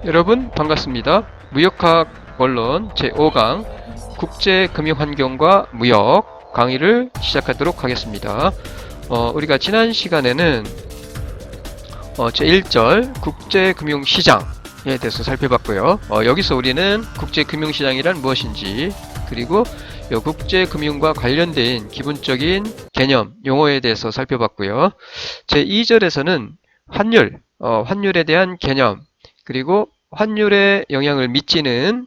여러분 반갑습니다. 무역학 원론 제5강 국제금융환경과 무역 강의를 시작하도록 하겠습니다. 우리가 지난 시간에는 제1절 국제금융시장에 대해서 살펴봤고요. 여기서 우리는 국제금융시장이란 무엇인지, 그리고 국제금융과 관련된 기본적인 개념, 용어에 대해서 살펴봤고요. 제2절에서는 환율에 대한 개념, 그리고 환율에 영향을 미치는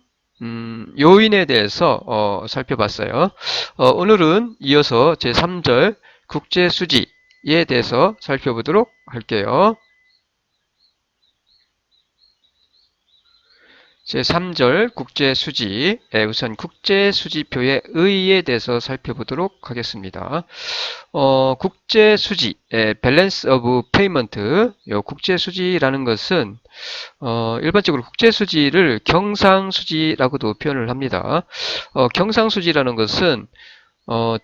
요인에 대해서 살펴봤어요. 오늘은 이어서 제3절 국제수지에 대해서 살펴보도록 할게요. 제3절 국제수지, 우선 국제수지표의 의의에 대해서 살펴보도록 하겠습니다. 국제수지, 밸런스 오브 페이먼트, 국제수지라는 것은 일반적으로 국제수지를 경상수지라고도 표현을 합니다. 경상수지라는 것은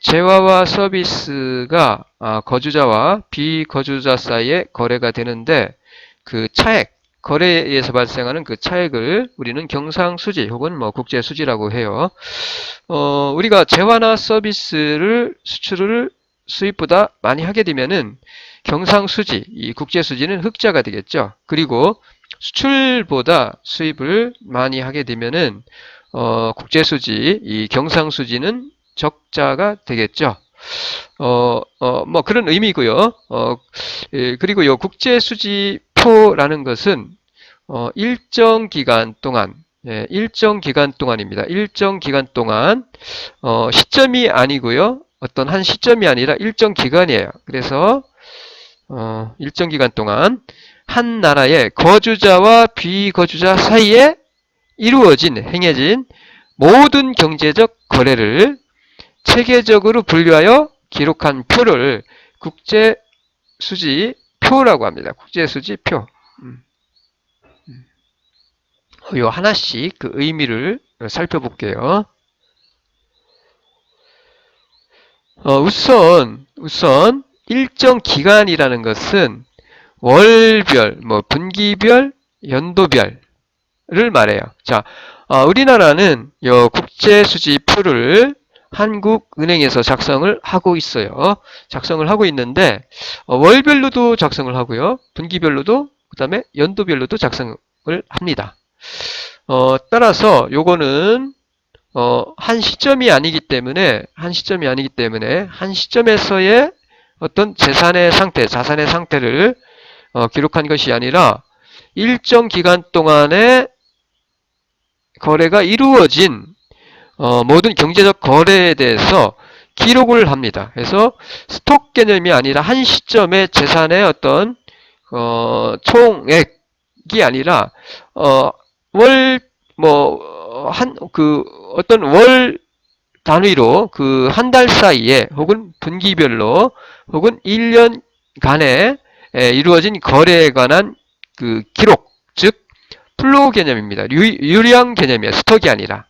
재화와 서비스가 거주자와 비거주자 사이에 거래가 되는데, 그 차액, 거래에서 발생하는 그 차액을 우리는 경상수지 혹은 국제수지라고 해요. 우리가 재화나 서비스를 수출을 수입보다 많이 하게 되면은 경상수지, 이 국제수지는 흑자가 되겠죠. 그리고 수출보다 수입을 많이 하게 되면은 국제수지, 이 경상수지는 적자가 되겠죠. 그런 의미고요. 그리고 요 국제수지표라는 것은 일정 기간 동안, 일정 기간 동안입니다. 일정 기간 동안 시점이 아니고요. 어떤 한 시점이 아니라 일정 기간이에요. 그래서 일정 기간 동안 한 나라의 거주자와 비거주자 사이에 행해진 모든 경제적 거래를 체계적으로 분류하여 기록한 표를 국제수지표라고 합니다. 국제수지표. 요 하나씩 그 의미를 살펴볼게요. 우선 일정 기간이라는 것은 월별, 분기별, 연도별을 말해요. 자, 우리나라는 요 국제수지표를 한국은행에서 작성을 하고 있어요. 작성을 하고 있는데 월별로도 작성을 하고요. 분기별로도, 그 다음에 연도별로도 작성을 합니다. 따라서 요거는 한 시점이 아니기 때문에 한 시점에서의 어떤 자산의 상태를 기록한 것이 아니라 일정 기간 동안에 거래가 이루어진 모든 경제적 거래에 대해서 기록을 합니다. 그래서 스톡 개념이 아니라 한 시점의 재산의 어떤 총액이 아니라 어떤 월 단위로 그 한 달 사이에 혹은 분기별로 혹은 1년간에 이루어진 거래에 관한 그 기록, 즉 플로우 개념입니다. 유량 개념이에요. 스톡이 아니라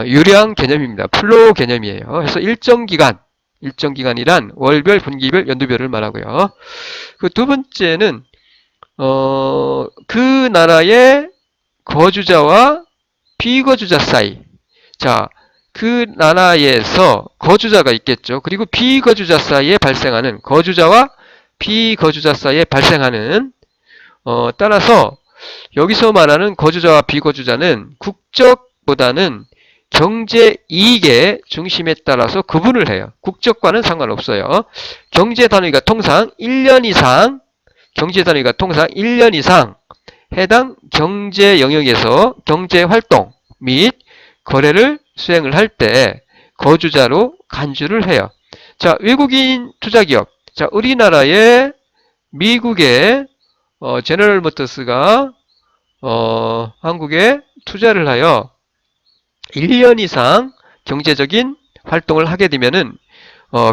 유량 개념입니다. 플로우 개념이에요. 그래서 일정 기간이란 월별, 분기별, 연도별을 말하고요. 그 두 번째는 그 나라의 거주자와 비거주자 사이. 자, 그 나라에서 거주자가 있겠죠. 그리고 비거주자 사이에 발생하는, 거주자와 비거주자 사이에 발생하는, 따라서 여기서 말하는 거주자와 비거주자는 국적보다는 경제 이익의 중심에 따라서 구분을 해요. 국적과는 상관없어요. 경제 단위가 통상 1년 이상 해당 경제 영역에서 경제 활동 및 거래를 수행을 할 때 거주자로 간주를 해요. 자, 외국인 투자기업. 자, 우리나라의 미국의 제너럴 모터스가 한국에 투자를 하여 1년 이상 경제적인 활동을 하게 되면은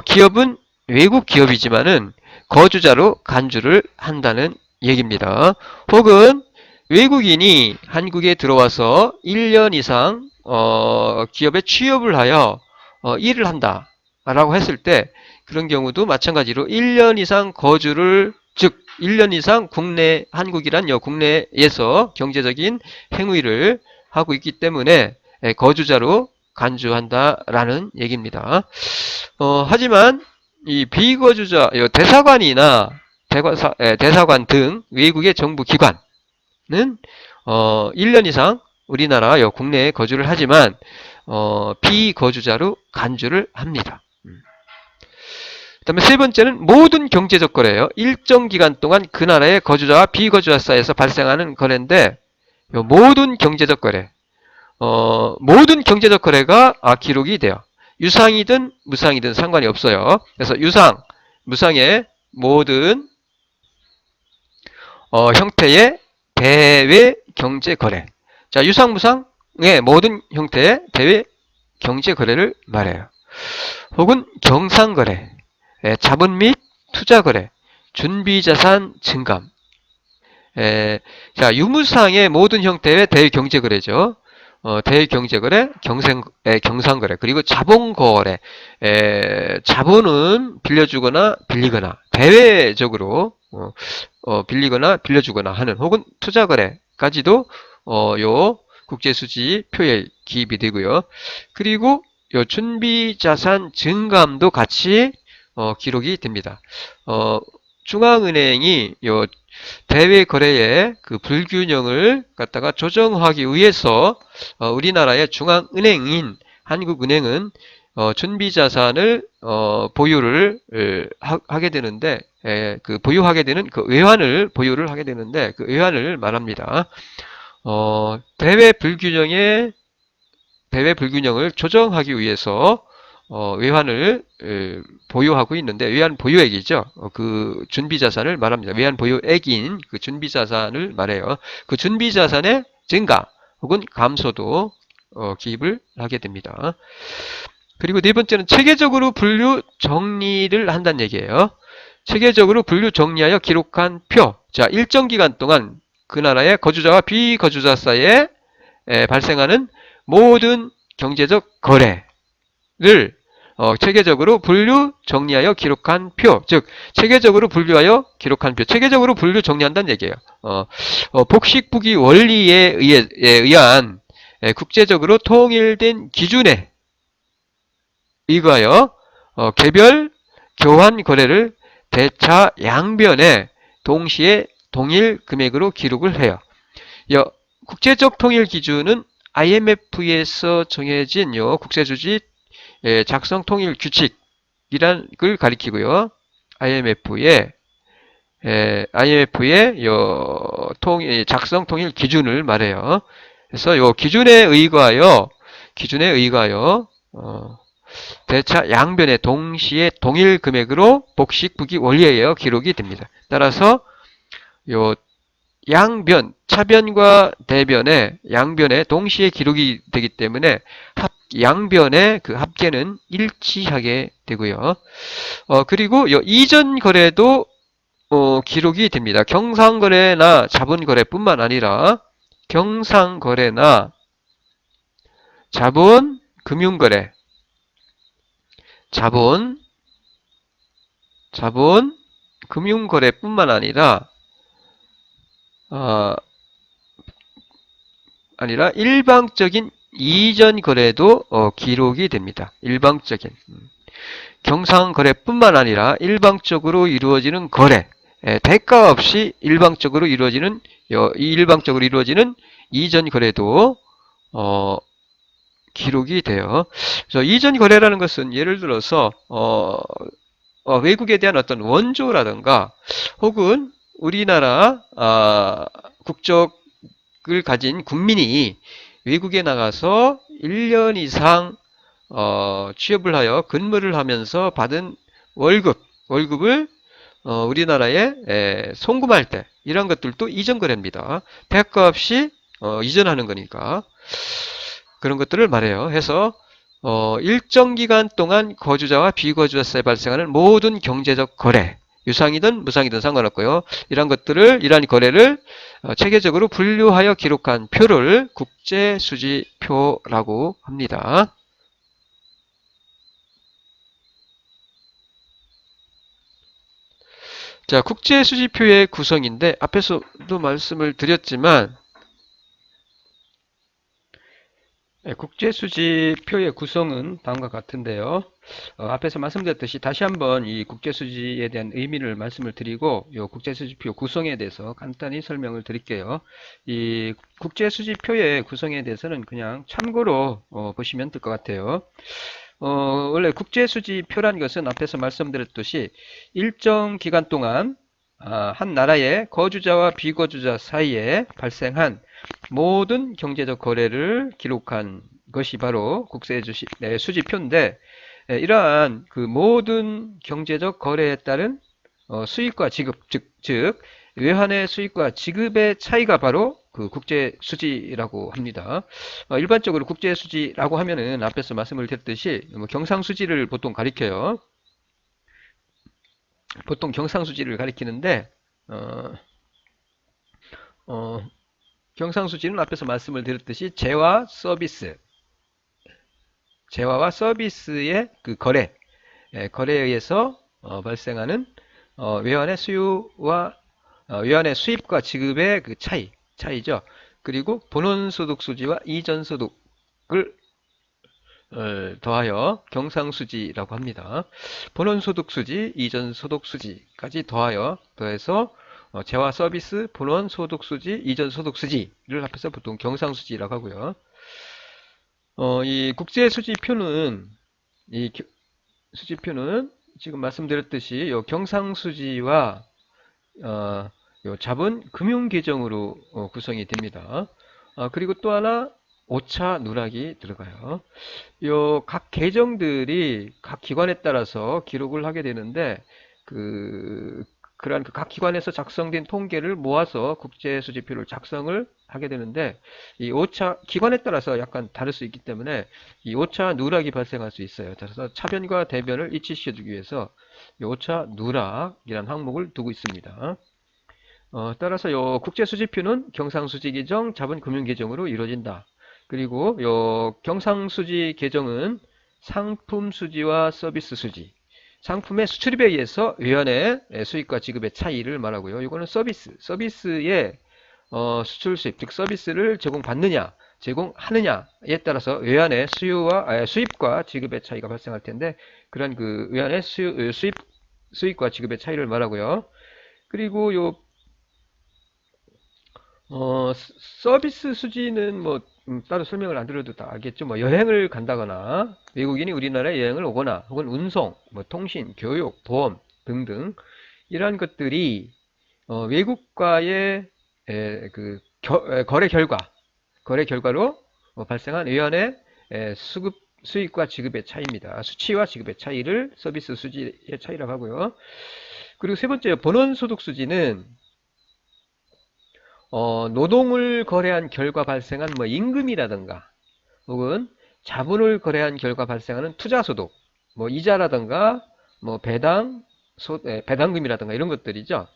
기업은 외국 기업이지만은 거주자로 간주를 한다는 얘기입니다. 혹은 외국인이 한국에 들어와서 1년 이상 기업에 취업을 하여 일을 한다 라고 했을 때 그런 경우도 마찬가지로 1년 이상 거주를, 즉 1년 이상 국내, 한국이란 국내에서 경제적인 행위를 하고 있기 때문에 거주자로 간주한다라는 얘기입니다. 하지만 이 비거주자, 대사관이나 대사관 등 외국의 정부 기관은 1년 이상 우리나라 국내에 거주를 하지만 비거주자로 간주를 합니다. 그 다음에 세 번째는 모든 경제적 거래예요. 일정 기간 동안 그 나라의 거주자와 비거주자 사이에서 발생하는 거래인데 모든 경제적 거래, 모든 경제적 거래가 기록이 돼요. 유상이든 무상이든 상관이 없어요. 그래서 유상, 무상의 모든 형태의 대외 경제 거래. 자, 유상, 무상의 모든 형태의 대외 경제 거래를 말해요. 혹은 경상 거래, 자본 및 투자 거래, 준비 자산 증감. 자, 유무상의 모든 형태의 대외 경제 거래죠. 대외 경제 거래, 경상 거래, 그리고 자본 거래. 자본은 빌려주거나 빌리거나 대외적으로 빌리거나 빌려주거나 하는, 혹은 투자 거래까지도 요 국제수지표에 기입이 되고요. 그리고 요 준비자산 증감도 같이 기록이 됩니다. 중앙은행이 요 대외 거래의 그 불균형을 갖다가 조정하기 위해서 우리나라의 중앙은행인 한국은행은 준비자산을 보유를 하게 되는데, 그 보유하게 되는 그 외환을 보유를 하게 되는데, 그 외환을 말합니다. 대외 불균형을 조정하기 위해서 외환을 보유하고 있는데, 외환 보유액이죠. 그 준비자산을 말합니다. 외환 보유액인 그 준비자산을 말해요. 그 준비자산의 증가 혹은 감소도 기입을 하게 됩니다. 그리고 네 번째는 체계적으로 분류 정리를 한다는 얘기예요. 체계적으로 분류 정리하여 기록한 표. 자, 일정 기간 동안 그 나라의 거주자와 비거주자 사이에 발생하는 모든 경제적 거래를 체계적으로 분류 정리하여 기록한 표, 즉 체계적으로 분류하여 기록한 표, 체계적으로 분류 정리한다는 얘기예요. 복식부기 원리에 의한 국제적으로 통일된 기준에 의거하여 개별 교환 거래를 대차 양변에 동시에 동일 금액으로 기록을 해요. 국제적 통일 기준은 IMF에서 정해진 국제주지 작성 통일 규칙이란 걸 가리키고요. IMF의 작성 통일 기준을 말해요. 그래서 요 기준에 의거하여 대차 양변에 동시에 동일 금액으로 복식부기 원리에 의해 기록이 됩니다. 따라서 요 양변, 차변과 대변의 양변에 동시에 기록이 되기 때문에 양변의 그 합계는 일치하게 되고요. 그리고 이전 거래도 기록이 됩니다. 경상거래나 자본거래뿐만 아니라 경상거래나 금융거래, 금융거래뿐만 아니라 일방적인 이전 거래도 기록이 됩니다. 일방적인 경상거래뿐만 아니라 일방적으로 이루어지는 거래, 대가 없이 일방적으로 이루어지는 이전 거래도 기록이 돼요. 그래서 이전 거래라는 것은 예를 들어서 외국에 대한 어떤 원조라든가 혹은 우리나라 국적을 가진 국민이 외국에 나가서 1년 이상 취업을 하여 근무를 하면서 받은 월급을 우리나라에 송금할 때, 이런 것들도 이전 거래입니다. 대가 없이 이전하는 거니까 그런 것들을 말해요. 해서 일정 기간 동안 거주자와 비거주자 사이에 발생하는 모든 경제적 거래, 유상이든 무상이든 상관없고요. 이러한 거래를 체계적으로 분류하여 기록한 표를 국제수지표라고 합니다. 자, 국제수지표의 구성인데 앞에서도 말씀을 드렸지만 국제수지표의 구성은 다음과 같은데요. 앞에서 말씀드렸듯이 다시 한번 이 국제수지에 대한 의미를 말씀을 드리고 이 국제수지표 구성에 대해서 간단히 설명을 드릴게요. 이 국제수지표의 구성에 대해서는 그냥 참고로 보시면 될 것 같아요. 원래 국제수지표란 것은 앞에서 말씀드렸듯이 일정 기간 동안 한 나라의 거주자와 비거주자 사이에 발생한 모든 경제적 거래를 기록한 것이 바로 국제수지표인데, 이러한 그 모든 경제적 거래에 따른 수입과 지급, 즉 외환의 수입과 지급의 차이가 바로 그 국제수지라고 합니다. 일반적으로 국제수지라고 하면은 앞에서 말씀을 드렸듯이 뭐 경상수지를 보통 가리켜요. 보통 경상수지를 가리키는데 어, 어, 경상수지는 앞에서 말씀을 드렸듯이 재화와 서비스의 그 거래에 의해서 발생하는 외환의 수요와 외환의 수입과 지급의 그 차이죠. 그리고 본원소득수지와 이전소득을 더하여 경상수지라고 합니다. 본원소득수지, 이전소득수지까지 더해서 재화 서비스, 본원소득수지, 이전소득수지를 합해서 보통 경상수지라고 하고요. 이 국제수지표는 수지표는 지금 말씀드렸듯이 요 경상수지와 요 자본 금융계정으로 구성이 됩니다. 그리고 또 하나 오차 누락이 들어가요. 요 각 계정들이 각 기관에 따라서 기록을 하게 되는데 그러한 각 기관에서 작성된 통계를 모아서 국제수지표를 작성을 하게 되는데 이 오차 기관에 따라서 약간 다를 수 있기 때문에 이 오차 누락이 발생할 수 있어요. 그래서 차변과 대변을 일치시켜주기 위해서 이 오차 누락이라는 항목을 두고 있습니다. 따라서 요 국제수지표는 경상수지 계정, 자본금융계정으로 이루어진다. 그리고 요 경상수지 계정은 상품수지와 서비스수지, 상품의 수출입에 의해서 외환의 수입과 지급의 차이를 말하고요. 이거는 서비스의 수출 수입, 즉 서비스를 제공하느냐에 따라서 외환의 수입과 지급의 차이가 발생할 텐데 그런 그 외환의 수입과 지급의 차이를 말하고요. 그리고 요 서비스 수지는 뭐 따로 설명을 안 드려도 다 알겠죠. 뭐 여행을 간다거나 외국인이 우리나라에 여행을 오거나 혹은 운송, 뭐 통신, 교육, 보험 등등 이러한 것들이 외국과의 거래 결과로 발생한 외환의 수입과 지급의 차이입니다. 수치와 지급의 차이를 서비스 수지의 차이라고 하고요. 그리고 세 번째 본원소득 수지는 노동을 거래한 결과 발생한 뭐 임금이라든가 혹은 자본을 거래한 결과 발생하는 투자소득, 뭐 이자라든가 뭐 배당금이라든가 이런 것들이죠.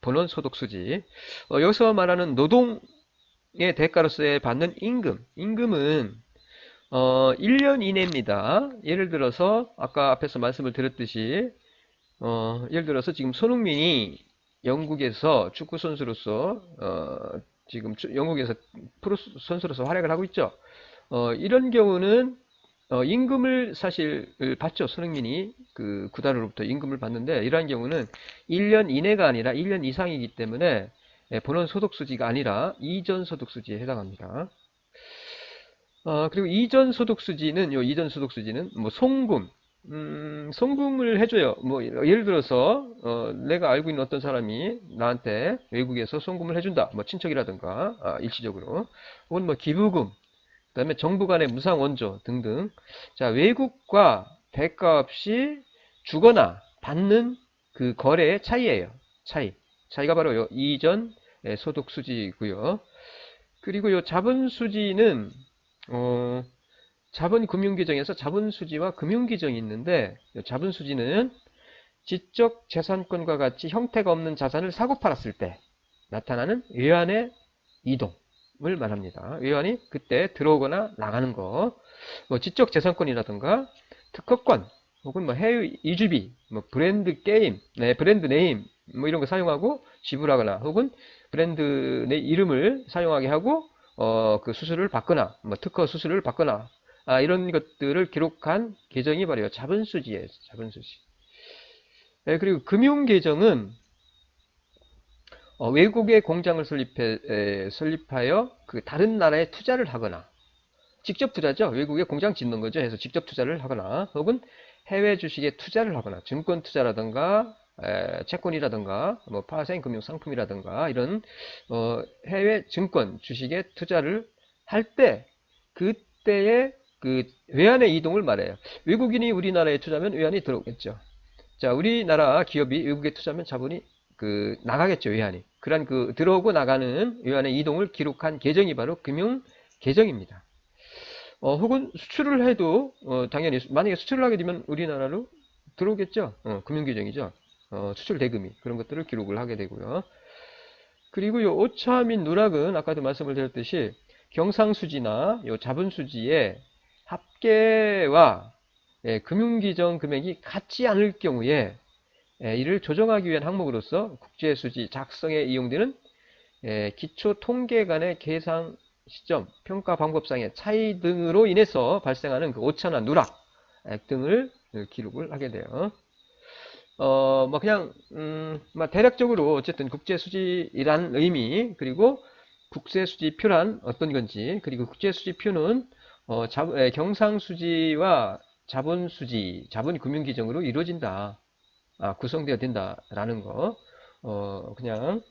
본원소득수지. 여기서 말하는 노동의 대가로서 받는 임금은 1년 이내입니다. 예를 들어서 아까 앞에서 말씀을 드렸듯이 예를 들어서 지금 손흥민이 영국에서 축구 선수로서 지금 영국에서 프로 선수로서 활약을 하고 있죠. 이런 경우는 임금을 사실 받죠. 손흥민이 그 구단으로부터 임금을 받는데 이러한 경우는 1년 이내가 아니라 1년 이상이기 때문에 본원 소득수지가 아니라 이전 소득수지에 해당합니다. 그리고 이전 소득수지는 뭐 송금을 해줘요. 뭐 예를 들어서 내가 알고 있는 어떤 사람이 나한테 외국에서 송금을 해준다. 뭐 친척이라든가 일시적으로 혹은 뭐 기부금, 그다음에 정부 간의 무상 원조 등등. 자, 외국과 대가 없이 주거나 받는 그 거래의 차이예요. 차이가 바로 요 이전 소득 수지고요. 그리고 요 자본 수지는 자본금융규정에서 자본수지와 금융규정이 있는데 자본수지는 지적 재산권과 같이 형태가 없는 자산을 사고 팔았을 때 나타나는 외환의 이동을 말합니다. 외환이 그때 들어오거나 나가는 거, 뭐 지적 재산권이라든가 특허권 혹은 뭐 해외 이주비, 뭐 브랜드 게임, 네, 브랜드 네임, 뭐 이런 거 사용하고 지불하거나, 혹은 브랜드 내 이름을 사용하게 하고, 그 수수료를 받거나, 뭐 특허 수수료를 받거나, 이런 것들을 기록한 계정이 바로 자본수지예요. 자본수지. 네, 그리고 금융계정은 외국에 공장을 설립하여 그 다른 나라에 투자를 하거나, 직접 투자죠. 외국에 공장 짓는 거죠. 해서 직접 투자를 하거나, 혹은 해외 주식에 투자를 하거나, 증권 투자라든가, 채권이라든가, 뭐 파생 금융 상품이라든가, 이런 해외 증권 주식에 투자를 할 때, 그때의 그 외환의 이동을 말해요. 외국인이 우리나라에 투자하면 외환이 들어오겠죠. 자, 우리나라 기업이 외국에 투자하면 자본이 나가겠죠, 외환이. 그런 들어오고 나가는 외환의 이동을 기록한 계정이 바로 금융 계정입니다. 혹은 수출을 해도, 당연히, 만약에 수출을 하게 되면 우리나라로 들어오겠죠. 금융계정이죠. 수출 대금이. 그런 것들을 기록을 하게 되고요. 그리고 요 오차 및 누락은 아까도 말씀을 드렸듯이 경상수지나 요 자본수지의 합계와 금융기정 금액이 같지 않을 경우에 이를 조정하기 위한 항목으로서 국제수지 작성에 이용되는 기초 통계 간의 계산 시점, 평가 방법상의 차이 등으로 인해서 발생하는 그 오차나 누락 등을 기록을 하게 돼요. 뭐 그냥 뭐 대략적으로 어쨌든 국제수지이란 의미, 그리고 국제수지표란 어떤 건지, 그리고 국제수지표는 경상수지와 자본수지, 자본금융기정으로 이루어진다. 구성되어야 된다라는 거, 그냥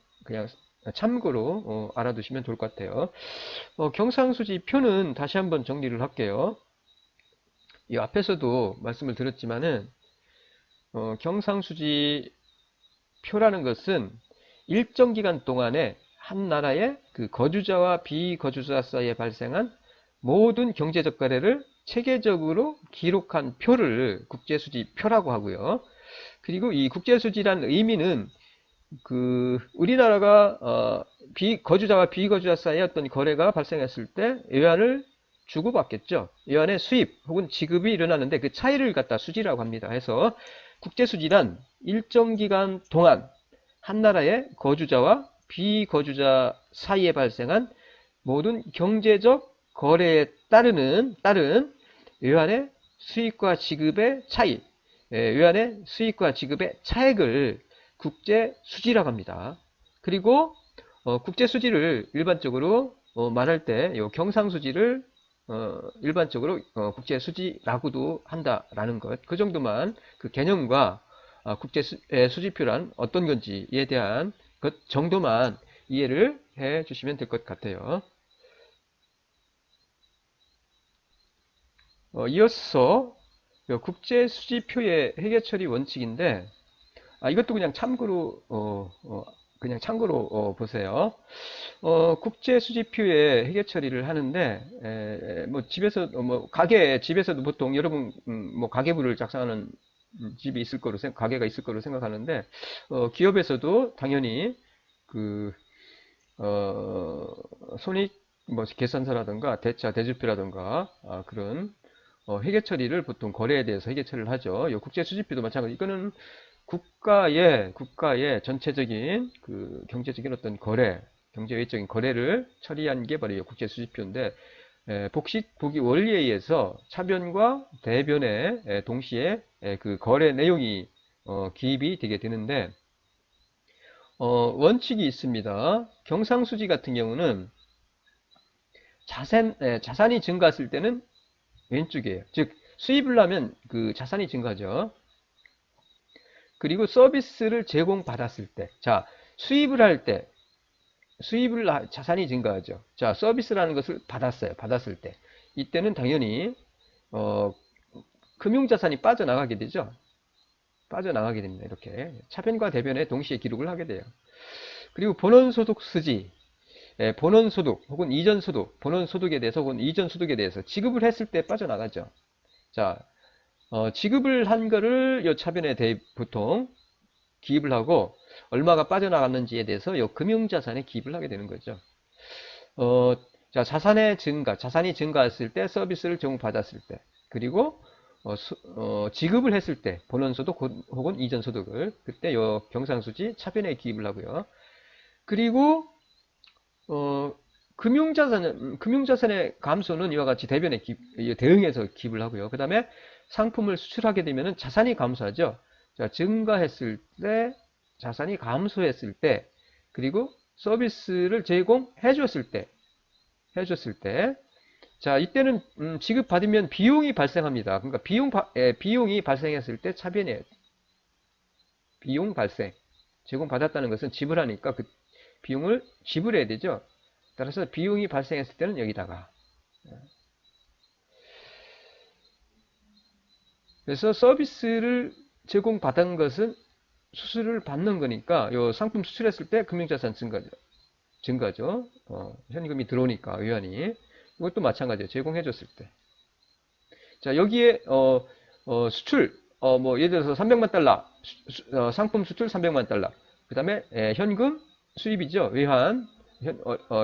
참고로 알아두시면 좋을 것 같아요. 경상수지 표는 다시 한번 정리를 할게요. 이 앞에서도 말씀을 드렸지만은, 경상수지 표라는 것은 일정 기간 동안에 한 나라의 그 거주자와 비거주자 사이에 발생한 모든 경제적 거래를 체계적으로 기록한 표를 국제수지 표라고 하고요. 그리고 이 국제수지란 의미는 우리나라가 거주자와 비거주자 사이에 어떤 거래가 발생했을 때 외환을 주고받겠죠. 외환의 수입 혹은 지급이 일어나는데 그 차이를 갖다 수지라고 합니다. 해서 국제수지란 일정 기간 동안 한 나라의 거주자와 비거주자 사이에 발생한 모든 경제적 거래에 따른 외환의 수입과 지급의 차이, 외환의 수입과 지급의 차액을 국제수지라고 합니다. 그리고 국제수지를 일반적으로 말할 때 경상수지를 일반적으로 국제수지라고도 한다라는 것. 그 정도만 그 개념과 국제수지표란 어떤 건지에 대한 것 정도만 이해를 해 주시면 될 것 같아요. 이어서 국제수지표의 회계처리 원칙인데, 이것도 그냥 참고로 보세요. 국제수지표의 회계 처리를 하는데, 뭐 집에서 집에서도 보통 여러분 뭐 가계부를 작성하는 집이 있을 거로 가게가 있을 거로 생각하는데, 기업에서도 당연히 그 손익 뭐 계산서라든가 대차 대조표라든가 그런 회계 처리를 보통 거래에 대해서 회계 처리를 하죠. 국제수지표도 마찬가지. 이거는 국가의 전체적인 그 경제적인 어떤 경제외적인 거래를 처리한 게 바로 국제수지표인데, 복식 보기 원리에 의해서 차변과 대변에 동시에 그 거래 내용이 기입이 되게 되는데, 원칙이 있습니다. 경상수지 같은 경우는 자산이 증가했을 때는 왼쪽이에요. 즉 수입을 하면 그 자산이 증가하죠. 그리고 서비스를 제공받았을 때, 자, 수입을 할 때, 자산이 증가하죠. 자, 서비스라는 것을 받았을 때, 이때는 당연히, 금융자산이 빠져나가게 되죠. 빠져나가게 됩니다. 이렇게. 차변과 대변에 동시에 기록을 하게 돼요. 그리고 본원소득 수지, 본원소득 혹은 이전소득, 본원소득에 대해서 혹은 이전소득에 대해서 지급을 했을 때 빠져나가죠. 자, 지급을 한 거를 요 차변에 보통 기입을 하고 얼마가 빠져나갔는지에 대해서 요 금융자산에 기입을 하게 되는 거죠. 자, 자산이 증가했을 때, 서비스를 제공받았을 때, 그리고 지급을 했을 때 본원소득 혹은 이전소득을 그때 요 경상수지 차변에 기입을 하고요. 그리고 금융자산의 감소는 이와 같이 대변에 대응해서 기입을 하고요. 그 다음에 상품을 수출하게 되면 자산이 감소하죠. 자, 증가했을 때, 자산이 감소했을 때, 그리고 서비스를 제공해 줬을 때, 자, 이때는 지급받으면 비용이 발생합니다. 그러니까 비용이 발생했을 때 차변이에요. 비용 발생. 제공받았다는 것은 지불하니까 그 비용을 지불해야 되죠. 따라서 비용이 발생했을 때는 여기다가. 그래서 서비스를 제공받은 것은 수수료를 받는 거니까 요 상품 수출했을 때 금융자산 증가죠. 현금이 들어오니까 외환이. 이것도 마찬가지예요. 제공해줬을 때. 자, 여기에 수출 뭐 예를 들어서 300만 달러 상품 수출 300만 달러. 그다음에 현금 수입이죠. 외환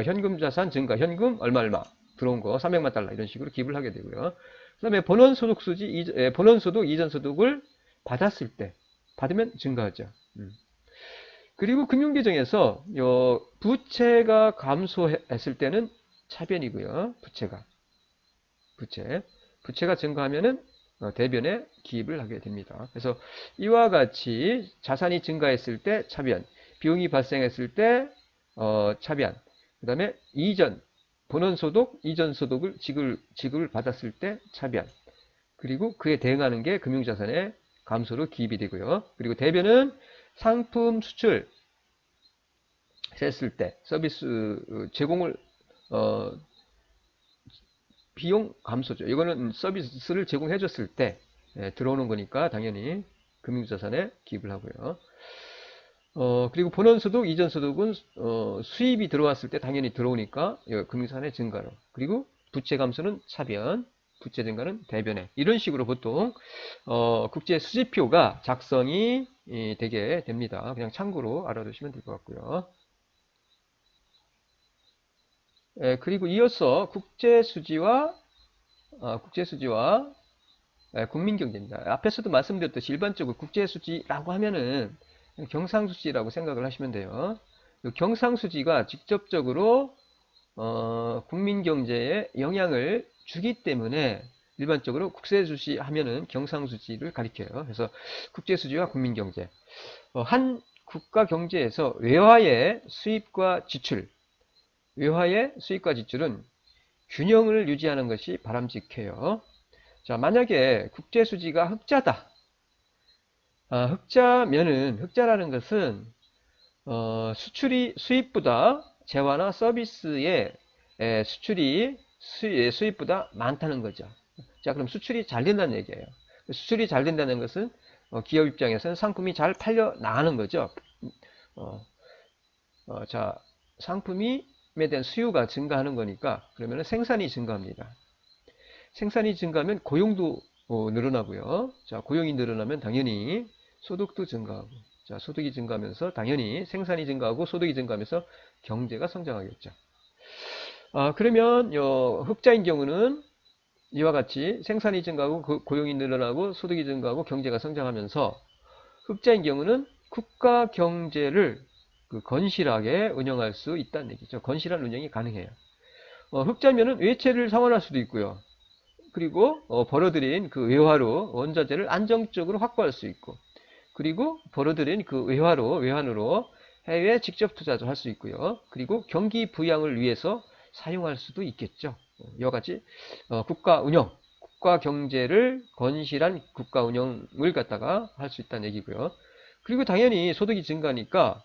현금 자산 증가 현금 얼마 얼마 들어온 거 300만 달러 이런 식으로 기부를 하게 되고요. 그다음에 본원소득 이전 소득을 받았을 때 받으면 증가하죠. 그리고 금융계정에서 부채가 감소했을 때는 차변이고요. 부채가 증가하면은 대변에 기입을 하게 됩니다. 그래서 이와 같이 자산이 증가했을 때 차변, 비용이 발생했을 때 차변, 그 다음에 본원소득, 이전소득을 지급을 받았을 때 차변, 그리고 그에 대응하는 게 금융자산의 감소로 기입이 되고요. 그리고 대변은 상품 수출 했을 때 서비스 제공을 비용 감소죠. 이거는 서비스를 제공해 줬을 때 들어오는 거니까 당연히 금융자산에 기입을 하고요. 그리고 본원소득, 이전소득은 수입이 들어왔을 때 당연히 들어오니까 금융자산의 증가로. 그리고 부채 감소는 차변, 부채 증가는 대변에. 이런 식으로 보통 국제 수지표가 작성이 되게 됩니다. 그냥 참고로 알아두시면 될 것 같고요. 그리고 이어서 국제수지와 국민경제입니다. 앞에서도 말씀드렸듯이 일반적으로 국제수지라고 하면은 경상수지라고 생각을 하시면 돼요. 경상수지가 직접적으로 국민경제에 영향을 주기 때문에 일반적으로 국세수지 하면은 경상수지를 가리켜요. 그래서 국제수지와 국민경제. 한 국가 경제에서 외화의 수입과 지출은 균형을 유지하는 것이 바람직해요. 자, 만약에 국제수지가 흑자다. 흑자라는 것은 수입보다 재화나 서비스의 수입보다 많다는 거죠. 자, 그럼 수출이 잘 된다는 얘기예요. 수출이 잘 된다는 것은 기업 입장에서는 상품이 잘 팔려 나가는 거죠. 자, 상품에 대한 수요가 증가하는 거니까 그러면 생산이 증가합니다. 생산이 증가하면 고용도 늘어나고요. 자, 고용이 늘어나면 당연히 소득도 증가하고, 자, 소득이 증가하면서 당연히 생산이 증가하고 소득이 증가하면서 경제가 성장하겠죠. 그러면 흑자인 경우는 이와 같이 생산이 증가하고 고용이 늘어나고 소득이 증가하고 경제가 성장하면서 흑자인 경우는 국가 경제를 건실하게 운영할 수 있다는 얘기죠. 건실한 운영이 가능해요. 흑자면은 외채를 상환할 수도 있고요. 그리고 벌어들인 그 외화로 원자재를 안정적으로 확보할 수 있고, 그리고 벌어들인 그 외환으로 해외 직접 투자도 할 수 있고요. 그리고 경기 부양을 위해서 사용할 수도 있겠죠. 이와 같이 국가 경제를 건실한 국가 운영을 갖다가 할 수 있다는 얘기고요. 그리고 당연히 소득이 증가하니까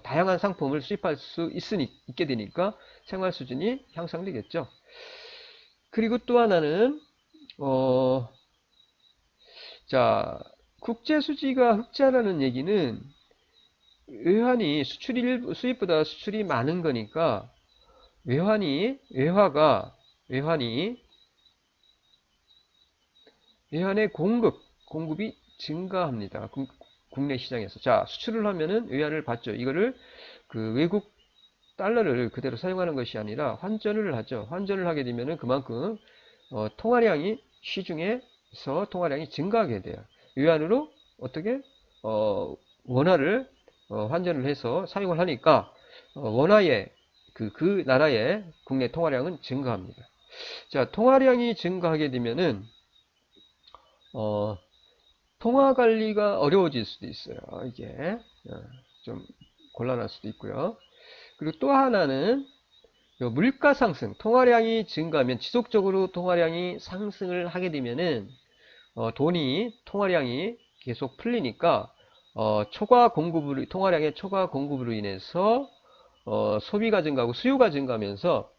다양한 상품을 수입할 수 있게 되니까 생활 수준이 향상되겠죠. 그리고 또 하나는 자, 국제 수지가 흑자라는 얘기는 외환이 수입보다 수출이 많은 거니까 외환의 공급이 증가합니다. 국내 시장에서. 자, 수출을 하면은 외환을 받죠. 이거를 그 외국 달러를 그대로 사용하는 것이 아니라 환전을 하죠. 환전을 하게 되면은 그만큼 통화량이 시중에서 통화량이 증가하게 돼요. 위안으로 어떻게 원화를 환전을 해서 사용을 하니까 원화의 그 나라의 국내 통화량은 증가합니다. 자, 통화량이 증가하게 되면은 통화 관리가 어려워질 수도 있어요. 이게 좀 곤란할 수도 있고요. 그리고 또 하나는 물가 상승, 통화량이 증가하면 지속적으로 통화량이 상승을 하게 되면은 통화량이 계속 풀리니까 통화량의 초과 공급으로 인해서 소비가 증가하고 수요가 증가하면서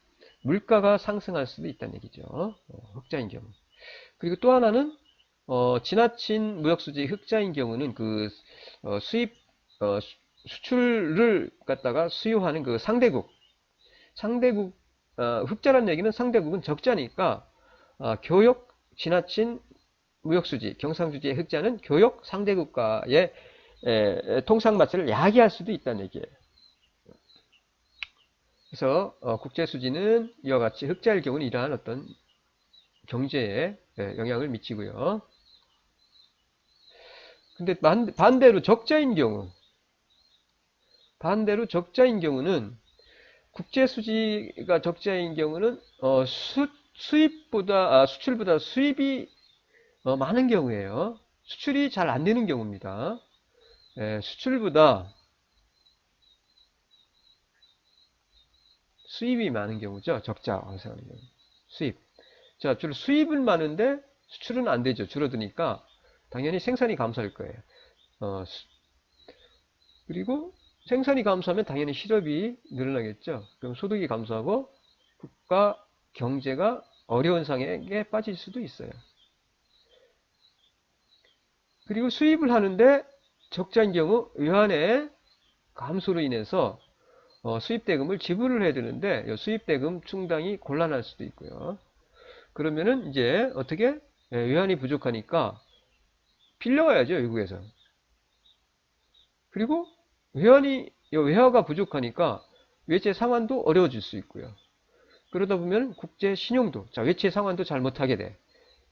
물가가 상승할 수도 있다는 얘기죠. 흑자인 경우. 그리고 또 하나는 지나친 무역수지 흑자인 경우는 수입 수출을 갖다가 수요하는 그 상대국 흑자란 얘기는 상대국은 적자니까 지나친 무역수지 경상수지의 흑자는 교역 상대국가의 통상마찰을 야기할 수도 있다는 얘기예요. 그래서 국제수지는 이와 같이 흑자일 경우는 이러한 어떤 경제에 영향을 미치고요. 근데 반대로 적자인 경우는 국제수지가 적자인 경우는 수출보다 수입이 많은 경우예요. 수출이 잘 안 되는 경우입니다. 수출보다 수입이 많은 경우죠. 적자 발생하는 경우. 수입. 자, 주로 수입은 많은데 수출은 안 되죠. 줄어드니까 당연히 생산이 감소할 거예요. 그리고 생산이 감소하면 당연히 실업이 늘어나겠죠. 그럼 소득이 감소하고 국가 경제가 어려운 상황에 빠질 수도 있어요. 그리고 수입을 하는데 적자인 경우 외환의 감소로 인해서 수입대금을 지불을 해야 되는데 수입대금 충당이 곤란할 수도 있고요. 그러면은 이제 어떻게 외환이 부족하니까 빌려와야죠, 외국에서. 그리고 외화가 부족하니까 외채 상환도 어려워질 수 있고요. 그러다 보면 국제 신용도, 자, 외채 상환도 잘 못하게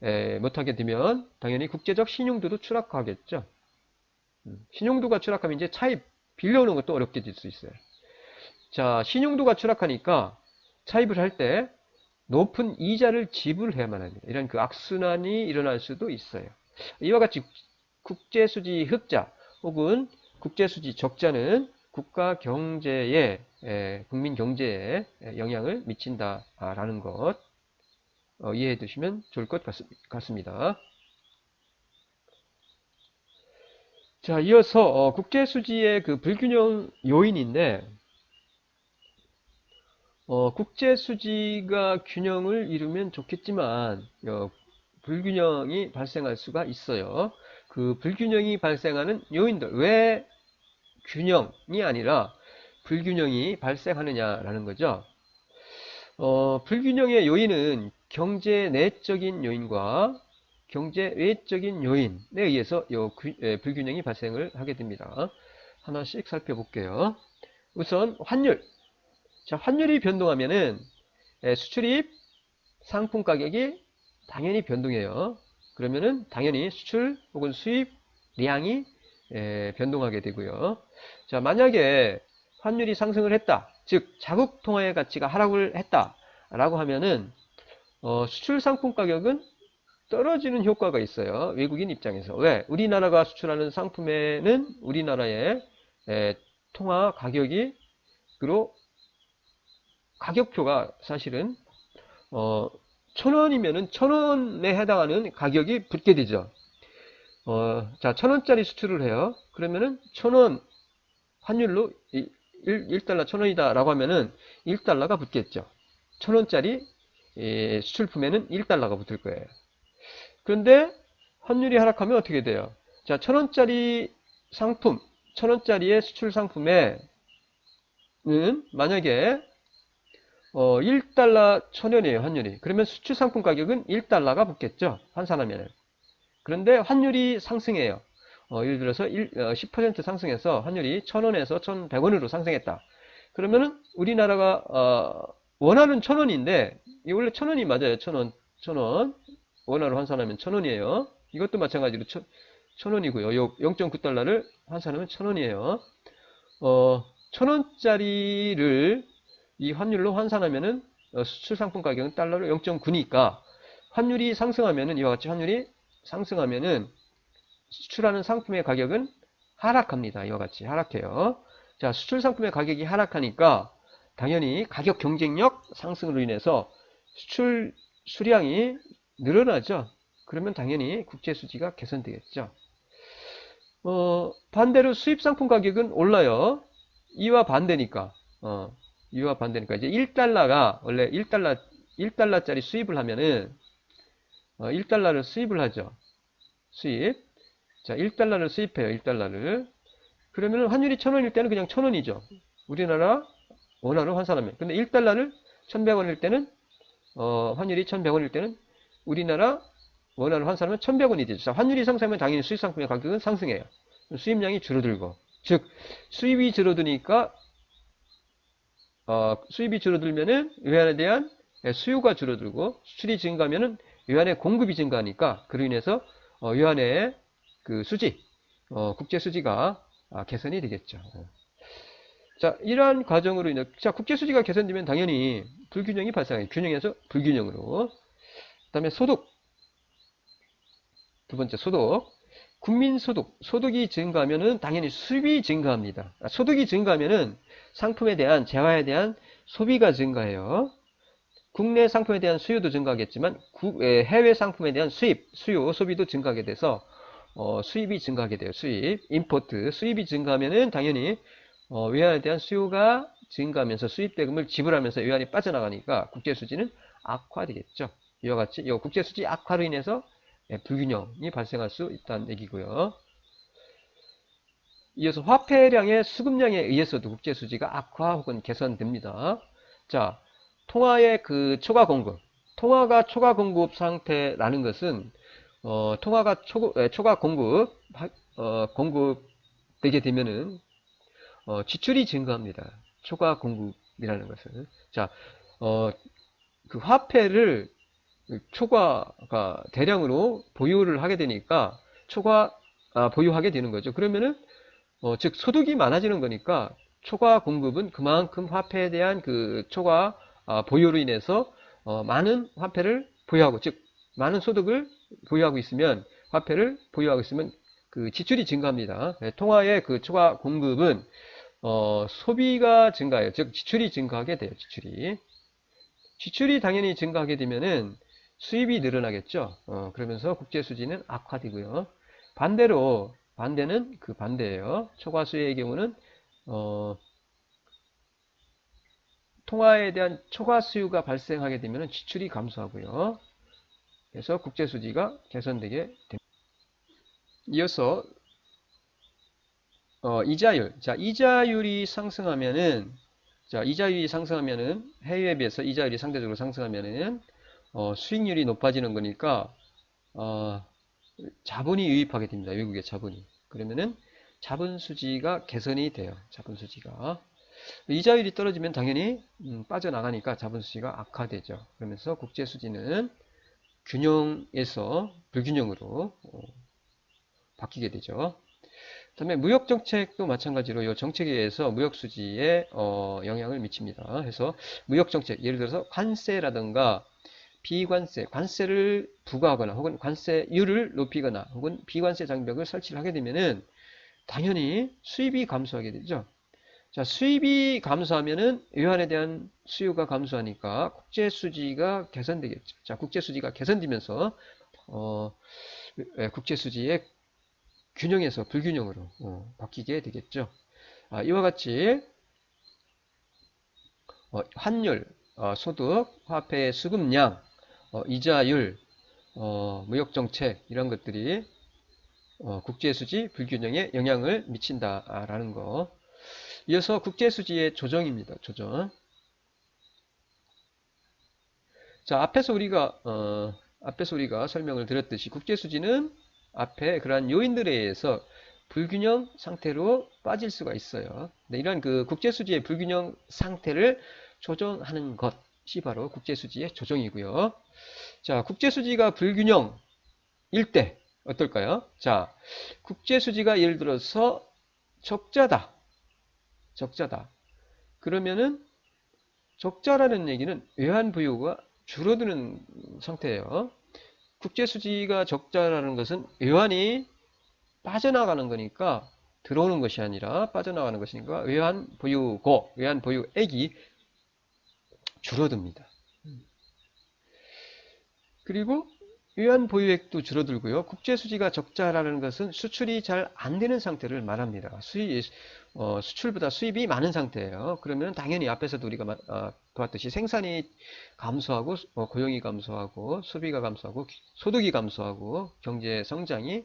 되면 당연히 국제적 신용도도 추락하겠죠. 신용도가 추락하면 이제 빌려오는 것도 어렵게 될 수 있어요. 자, 신용도가 추락하니까 차입을 할 때 높은 이자를 지불해야만 합니다. 이런 악순환이 일어날 수도 있어요. 이와 같이 국제수지 흑자 혹은 국제수지 적자는 국가 경제에, 국민 경제에 영향을 미친다라는 것 이해해 두시면 좋을 것 같습니다. 자, 이어서 국제수지의 불균형 요인인데 국제수지가 균형을 이루면 좋겠지만 불균형이 발생할 수가 있어요. 그 불균형이 발생하는 요인들, 왜 균형이 아니라 불균형이 발생하느냐라는 거죠. 불균형의 요인은 경제 내적인 요인과 경제 외적인 요인에 의해서 불균형이 발생을 하게 됩니다. 하나씩 살펴볼게요. 우선 환율. 자, 환율이 변동하면은 수출입 상품 가격이 당연히 변동해요. 그러면은 당연히 수출 혹은 수입량이 변동하게 되고요. 자, 만약에 환율이 상승을 했다. 즉 자국 통화의 가치가 하락을 했다라고 하면은 수출 상품 가격은 떨어지는 효과가 있어요. 외국인 입장에서. 왜? 우리나라가 수출하는 상품에는 우리나라의 통화 가격이 가격표가 사실은 1,000원이면은 1,000원에 해당하는 가격이 붙게 되죠. 자, 1,000원짜리 수출을 해요. 그러면은 1,000원 환율로 1달러 1,000원이다 라고 하면은 1달러가 붙겠죠. 1,000원짜리 수출품에는 1달러가 붙을 거예요. 그런데 환율이 하락하면 어떻게 돼요? 자, 1,000원짜리 상품, 1,000원짜리의 수출 상품에는 만약에 1달러 1,000원이에요, 환율이. 그러면 수출 상품 가격은 1달러가 붙겠죠, 환산하면. 그런데 환율이 상승해요. 예를 들어서 10% 상승해서 환율이 1,000원에서 1,100원으로 상승했다. 그러면은 우리나라가 원화는 1,000원인데 이 원래 1,000원이 맞아요. 1,000원. 원화로 환산하면 1,000원이에요. 이것도 마찬가지로 1,000원이고요. 요 0.9달러를 환산하면 1,000원이에요. 1,000원짜리를 이 환율로 환산하면은 수출 상품 가격은 달러로 0.9니까 환율이 상승하면은 이와 같이 환율이 상승하면은 수출하는 상품의 가격은 하락합니다. 이와 같이 하락해요. 자, 수출 상품의 가격이 하락하니까 당연히 가격 경쟁력 상승으로 인해서 수출 수량이 늘어나죠. 그러면 당연히 국제 수지가 개선되겠죠. 반대로 수입 상품 가격은 올라요. 이와 반대니까. 이와 반대니까 이제 1달러가 원래 1달러짜리 수입을 하면은 1달러를 수입을 하죠. 수입. 자, 1달러를 수입해요. 1달러를. 그러면 환율이 1,000원일 때는 그냥 1,000원이죠. 우리나라 원화로 환산하면. 근데 1달러를 1,100원일 때는 환율이 1,100원일 때는 우리나라 원화로 환산하면 1,100원이 되죠. 자, 환율이 상승하면 당연히 수입 상품의 가격은 상승해요. 수입량이 줄어들고. 즉, 수입이 줄어드니까 수입이 줄어들면은 외환에 대한 수요가 줄어들고 수출이 증가하면은 외환의 공급이 증가하니까 그로 인해서 외환의 그 수지, 국제 수지가 개선이 되겠죠. 자, 이러한 과정으로 인해 자, 국제 수지가 개선되면 당연히 불균형이 발생해요. 균형에서 불균형으로. 그다음에 소득. 두 번째 소득. 국민 소득이 증가하면은 당연히 수입이 증가합니다. 소득이 증가하면은 상품에 대한 재화에 대한 소비가 증가해요. 국내 상품에 대한 수요도 증가하겠지만 해외 상품에 대한 수요, 소비도 증가하게 돼서 수입이 증가하게 돼요. 임포트, 수입이 증가하면은 당연히 외환에 대한 수요가 증가하면서 수입 대금을 지불하면서 외환이 빠져나가니까 국제 수지는 악화되겠죠. 이와 같이 이 국제 수지 악화로 인해서 불균형이 발생할 수 있다는 얘기고요. 이어서 화폐량의 수급량에 의해서도 국제 수지가 악화 혹은 개선됩니다. 자, 통화의 그 초과 공급. 통화가 초과 공급 상태라는 것은 통화가 초과 공급 공급되게 되면은 지출이 증가합니다. 초과 공급이라는 것은. 자, 그 화폐를 초과가 대량으로 보유를 하게 되니까 보유하게 되는 거죠. 그러면은 즉 소득이 많아지는 거니까 초과 공급은 그만큼 화폐에 대한 그 초과 보유로 인해서 많은 화폐를 보유하고 즉 많은 소득을 보유하고 있으면 화폐를 보유하고 있으면 그 지출이 증가합니다. 통화의 그 초과 공급은 소비가 증가해요. 즉 지출이 증가하게 돼요. 지출이 당연히 증가하게 되면은 수입이 늘어나겠죠. 그러면서 국제 수지는 악화되고요. 반대는 그 반대예요. 초과 수요의 경우는 통화에 대한 초과 수요가 발생하게 되면 지출이 감소하고요. 그래서 국제 수지가 개선되게 됩니다. 이어서 이자율. 자, 이자율이 상승하면은 해외에 비해서 이자율이 상대적으로 상승하면은 수익률이 높아지는 거니까 자본이 유입하게 됩니다. 외국의 자본이. 그러면은 자본 수지가 개선이 돼요. 자본 수지가. 이자율이 떨어지면 당연히 빠져나가니까 자본 수지가 악화되죠. 그러면서 국제 수지는 균형에서 불균형으로 바뀌게 되죠. 그다음에 무역 정책도 마찬가지로 이 정책에 의해서 무역 수지에 영향을 미칩니다. 그래서 무역 정책 예를 들어서 관세라든가 비관세, 관세를 부과하거나 혹은 관세율을 높이거나 혹은 비관세 장벽을 설치를 하게 되면은 당연히 수입이 감소하게 되죠. 자, 수입이 감소하면은 외환에 대한 수요가 감소하니까 국제 수지가 개선되겠죠. 자, 국제 수지가 개선되면서 국제 수지의 균형에서 불균형으로 바뀌게 되겠죠. 이와 같이 환율, 소득, 화폐의 수급량, 이자율, 무역정책 이런 것들이 국제수지 불균형에 영향을 미친다라는 거. 이어서 국제수지의 조정입니다. 조정. 자, 앞에서 우리가 설명을 드렸듯이 국제수지는 앞에 그러한 요인들에 의해서 불균형 상태로 빠질 수가 있어요. 네, 이런 그 국제수지의 불균형 상태를 조정하는 것이 바로 국제수지의 조정이고요. 자, 국제수지가 불균형일 때 어떨까요? 자, 국제수지가 예를 들어서 적자다. 적자다. 그러면은 적자라는 얘기는 외환보유가 줄어드는 상태예요. 국제수지가 적자라는 것은 외환이 빠져나가는 거니까 들어오는 것이 아니라 빠져나가는 것이니까 외환보유고, 외환보유액이 줄어듭니다. 그리고 외환보유액도 줄어들고요. 국제수지가 적자라는 것은 수출이 잘 안 되는 상태를 말합니다. 수출보다 수입이 많은 상태예요. 그러면 당연히 앞에서도 우리가 보았듯이 생산이 감소하고 고용이 감소하고 소비가 감소하고 소득이 감소하고 경제 성장이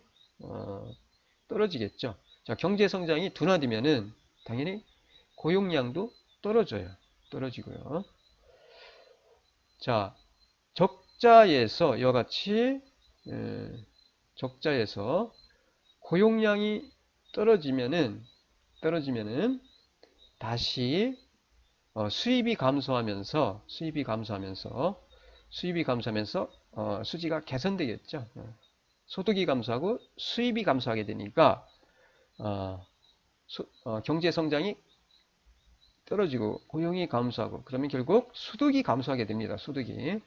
떨어지겠죠. 자, 경제 성장이 둔화되면은 당연히 고용량도 떨어지고요. 자, 적자에서 이와 같이 적자에서 고용량이 떨어지면은 다시 수입이 감소하면서 수지가 개선되겠죠. 소득이 감소하고 수입이 감소하게 되니까 경제 성장이 떨어지고 고용이 감소하고 그러면 결국 소득이 감소하게 됩니다. 소득이.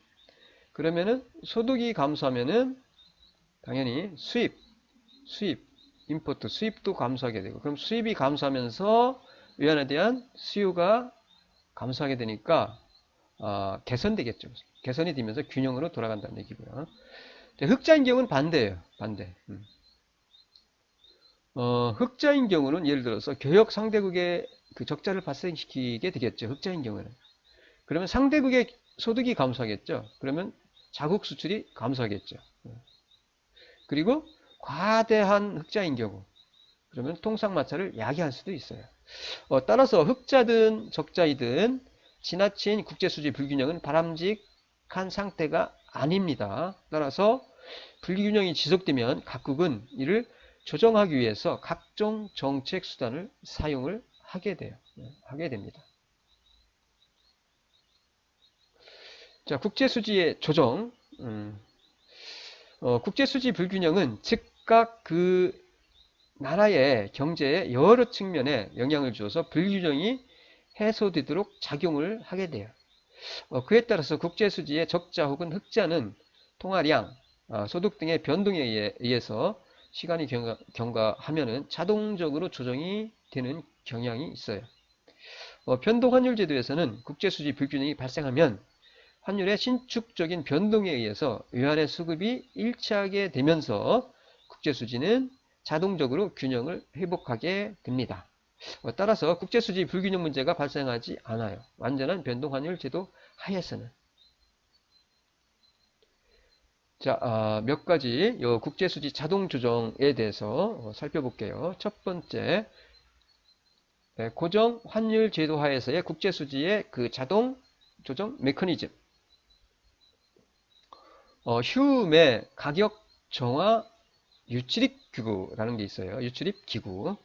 그러면은 소득이 감소하면은 당연히 임포트 수입도 감소하게 되고 그럼 수입이 감소하면서 외환에 대한 수요가 감소하게 되니까 개선되겠죠. 개선이 되면서 균형으로 돌아간다는 얘기고요. 흑자인 경우는 반대예요. 반대. 흑자인 경우는 예를 들어서 교역 상대국의 그 적자를 발생시키게 되겠죠. 흑자인 경우는. 그러면 상대국의 소득이 감소하겠죠. 그러면 자국 수출이 감소하겠죠. 그리고 과대한 흑자인 경우 그러면 통상마찰을 야기할 수도 있어요. 따라서 흑자든 적자이든 지나친 국제수지 불균형은 바람직한 상태가 아닙니다. 따라서 불균형이 지속되면 각국은 이를 조정하기 위해서 각종 정책 수단을 사용을 하게 됩니다. 자, 국제수지의 조정. 국제수지 불균형은 즉각 그 나라의 경제에 여러 측면에 영향을 주어서 불균형이 해소되도록 작용을 하게 돼요. 그에 따라서 국제수지의 적자 혹은 흑자는 통화량, 소득 등의 변동에 의해서 시간이 경과하면은 자동적으로 조정이 되는 경향이 있어요. 변동환율제도에서는 국제수지 불균형이 발생하면 환율의 신축적인 변동에 의해서 외환의 수급이 일치하게 되면서 국제수지는 자동적으로 균형을 회복하게 됩니다. 따라서 국제수지 불균형 문제가 발생하지 않아요. 완전한 변동환율제도 하에서는. 자, 몇 가지 국제수지 자동조정에 대해서 살펴볼게요. 첫 번째, 고정환율제도 하에서의 국제수지의 그 자동조정 메커니즘. 휴움의 가격정화 유출입기구라는 게 있어요. 유출입기구.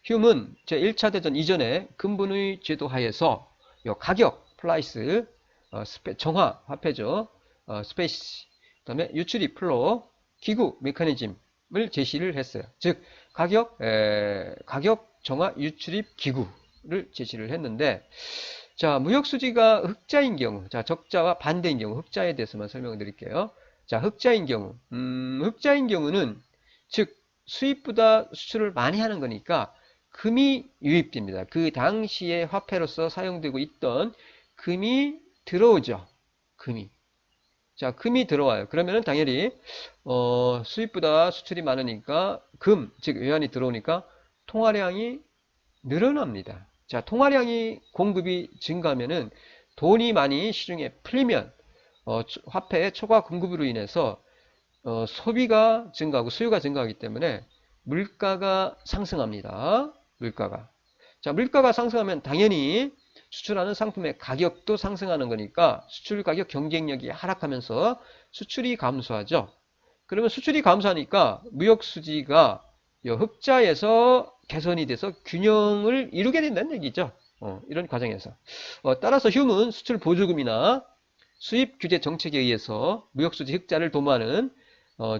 휴움은 제1차 대전 이전에 근본의 제도 하에서 가격, 플라이스, 정화, 화폐죠. 스페이스, 그 다음에 유출입, 플로, 기구, 메커니즘을 제시를 했어요. 즉, 가격 정화 유출입 기구를 제시를 했는데, 자, 무역수지가 흑자인 경우, 자, 적자와 반대인 경우, 흑자에 대해서만 설명을 드릴게요. 자, 흑자인 경우는, 즉, 수입보다 수출을 많이 하는 거니까, 금이 유입됩니다. 그 당시에 화폐로서 사용되고 있던 금이 들어오죠. 자, 금이 들어와요. 그러면은 당연히, 수입보다 수출이 많으니까, 즉, 외환이 들어오니까, 통화량이 늘어납니다. 자, 통화량이 공급이 증가하면은 돈이 많이 시중에 풀리면 화폐의 초과 공급으로 인해서 소비가 증가하고 수요가 증가하기 때문에 물가가 상승합니다. 자, 물가가 상승하면 당연히 수출하는 상품의 가격도 상승하는 거니까 수출 가격 경쟁력이 하락하면서 수출이 감소하죠. 그러면 수출이 감소하니까 무역 수지가 흑자에서 개선이 돼서 균형을 이루게 된다는 얘기죠. 이런 과정에서. 따라서 휴문 수출 보조금이나 수입 규제 정책에 의해서 무역수지 흑자를 도모하는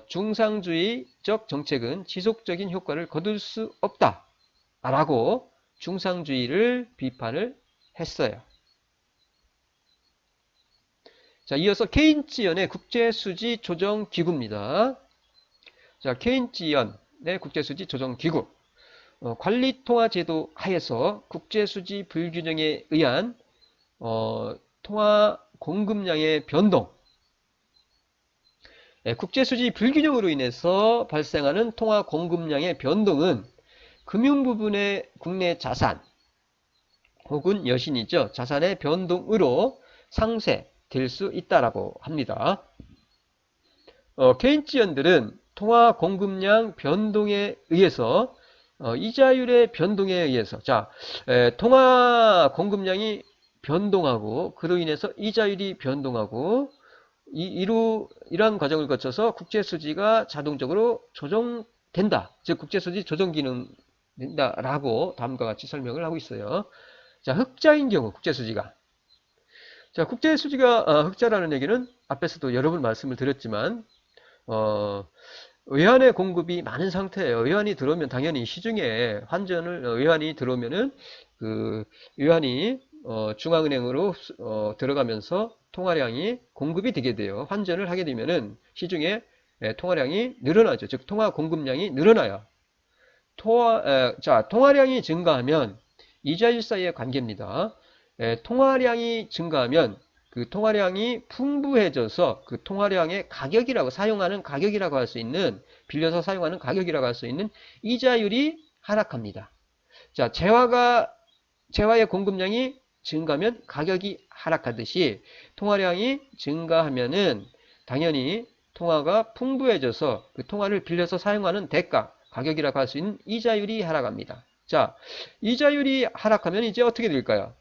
중상주의적 정책은 지속적인 효과를 거둘 수 없다라고 중상주의를 비판을 했어요. 자, 이어서 케인츠연의 국제수지 조정기구입니다. 자, 케인츠연의 국제수지 조정기구. 관리통화제도 하에서 국제수지 불균형에 의한 통화 공급량의 변동, 국제수지 불균형으로 인해서 발생하는 통화 공급량의 변동은 금융 부분의 국내 자산 혹은 여신이죠. 자산의 변동으로 상쇄될 수 있다라고 합니다. 케인츠연들은 통화 공급량 변동에 의해서 이자율의 변동에 의해서 통화 공급량이 변동하고 그로 인해서 이자율이 변동하고 이러한 과정을 거쳐서 국제수지가 자동적으로 조정된다. 즉 국제수지 조정 기능 된다라고 다음과 같이 설명을 하고 있어요. 자, 흑자인 경우 국제수지가 국제수지가 흑자라는 얘기는 앞에서도 여러 번 말씀을 드렸지만 외환의 공급이 많은 상태예요. 외환이 들어오면 당연히 시중에 외환이 들어오면은 그 외환이 중앙은행으로 들어가면서 통화량이 공급이 되게 돼요. 환전을 하게 되면은 시중에 통화량이 늘어나죠. 즉 통화 공급량이 늘어나요. 통화량이 증가하면 이자율 사이의 관계입니다. 통화량이 증가하면 그 통화량이 풍부해져서 그 통화량의 가격이라고 사용하는 가격이라고 할 수 있는 빌려서 사용하는 가격이라고 할 수 있는 이자율이 하락합니다. 자, 재화의 공급량이 증가하면 가격이 하락하듯이 통화량이 증가하면은 당연히 통화가 풍부해져서 그 통화를 빌려서 사용하는 대가, 가격이라고 할 수 있는 이자율이 하락합니다. 자, 이자율이 하락하면 이제 어떻게 될까요?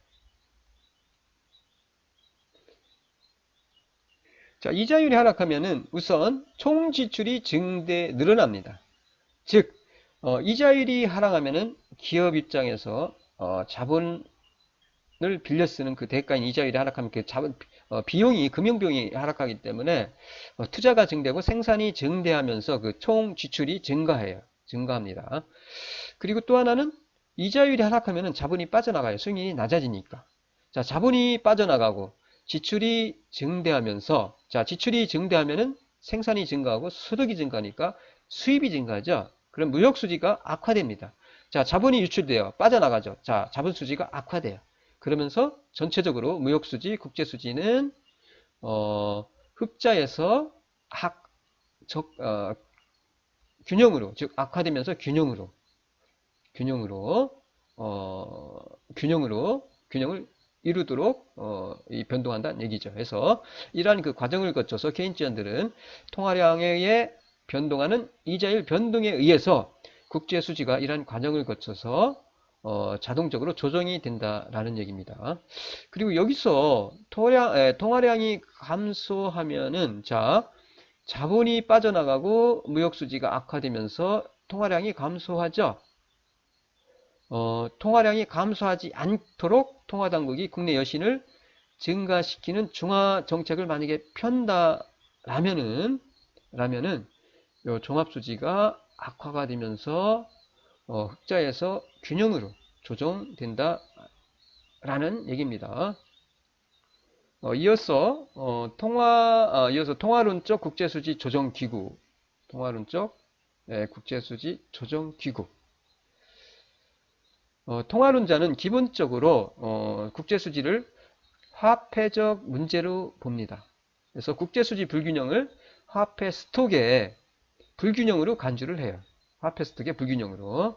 자, 이자율이 하락하면은 우선 총 지출이 늘어납니다. 즉, 이자율이 하락하면은 기업 입장에서 자본을 빌려 쓰는 그 대가인 이자율이 하락하면 그 금융 비용이 하락하기 때문에 투자가 증대하고 생산이 증대하면서 그 총 지출이 증가합니다. 그리고 또 하나는 이자율이 하락하면은 자본이 빠져나가요. 수익률이 낮아지니까. 자, 자본이 빠져나가고 지출이 증대하면서 지출이 증대하면은 생산이 증가하고 소득이 증가하니까 수입이 증가하죠. 그럼 무역수지가 악화됩니다. 자, 자본이 유출돼요. 빠져나가죠. 자, 자본수지가 악화돼요. 그러면서 전체적으로 무역수지, 국제수지는 흑자에서 균형으로, 즉 악화되면서 균형을 이루도록 변동한다는 얘기죠. 그래서 이러한 그 과정을 거쳐서 케인츠연들은 통화량에 변동하는 이자율 변동에 의해서 국제수지가 이러한 과정을 거쳐서 자동적으로 조정이 된다라는 얘기입니다. 그리고 여기서 통화량이 감소하면은 자본이 빠져나가고 무역수지가 악화되면서 통화량이 감소하죠. 통화량이 감소하지 않도록 통화당국이 국내 여신을 증가시키는 중화 정책을 만약에 편다라면은 요 종합수지가 악화가 되면서 흑자에서 균형으로 조정된다라는 얘기입니다. 이어서 통화론적 국제수지 조정기구, 통화론적 국제수지 조정기구. 통화론자는 기본적으로 국제수지를 화폐적 문제로 봅니다. 그래서 국제수지 불균형을 화폐 스톡의 불균형으로 간주를 해요. 화폐 스톡의 불균형으로.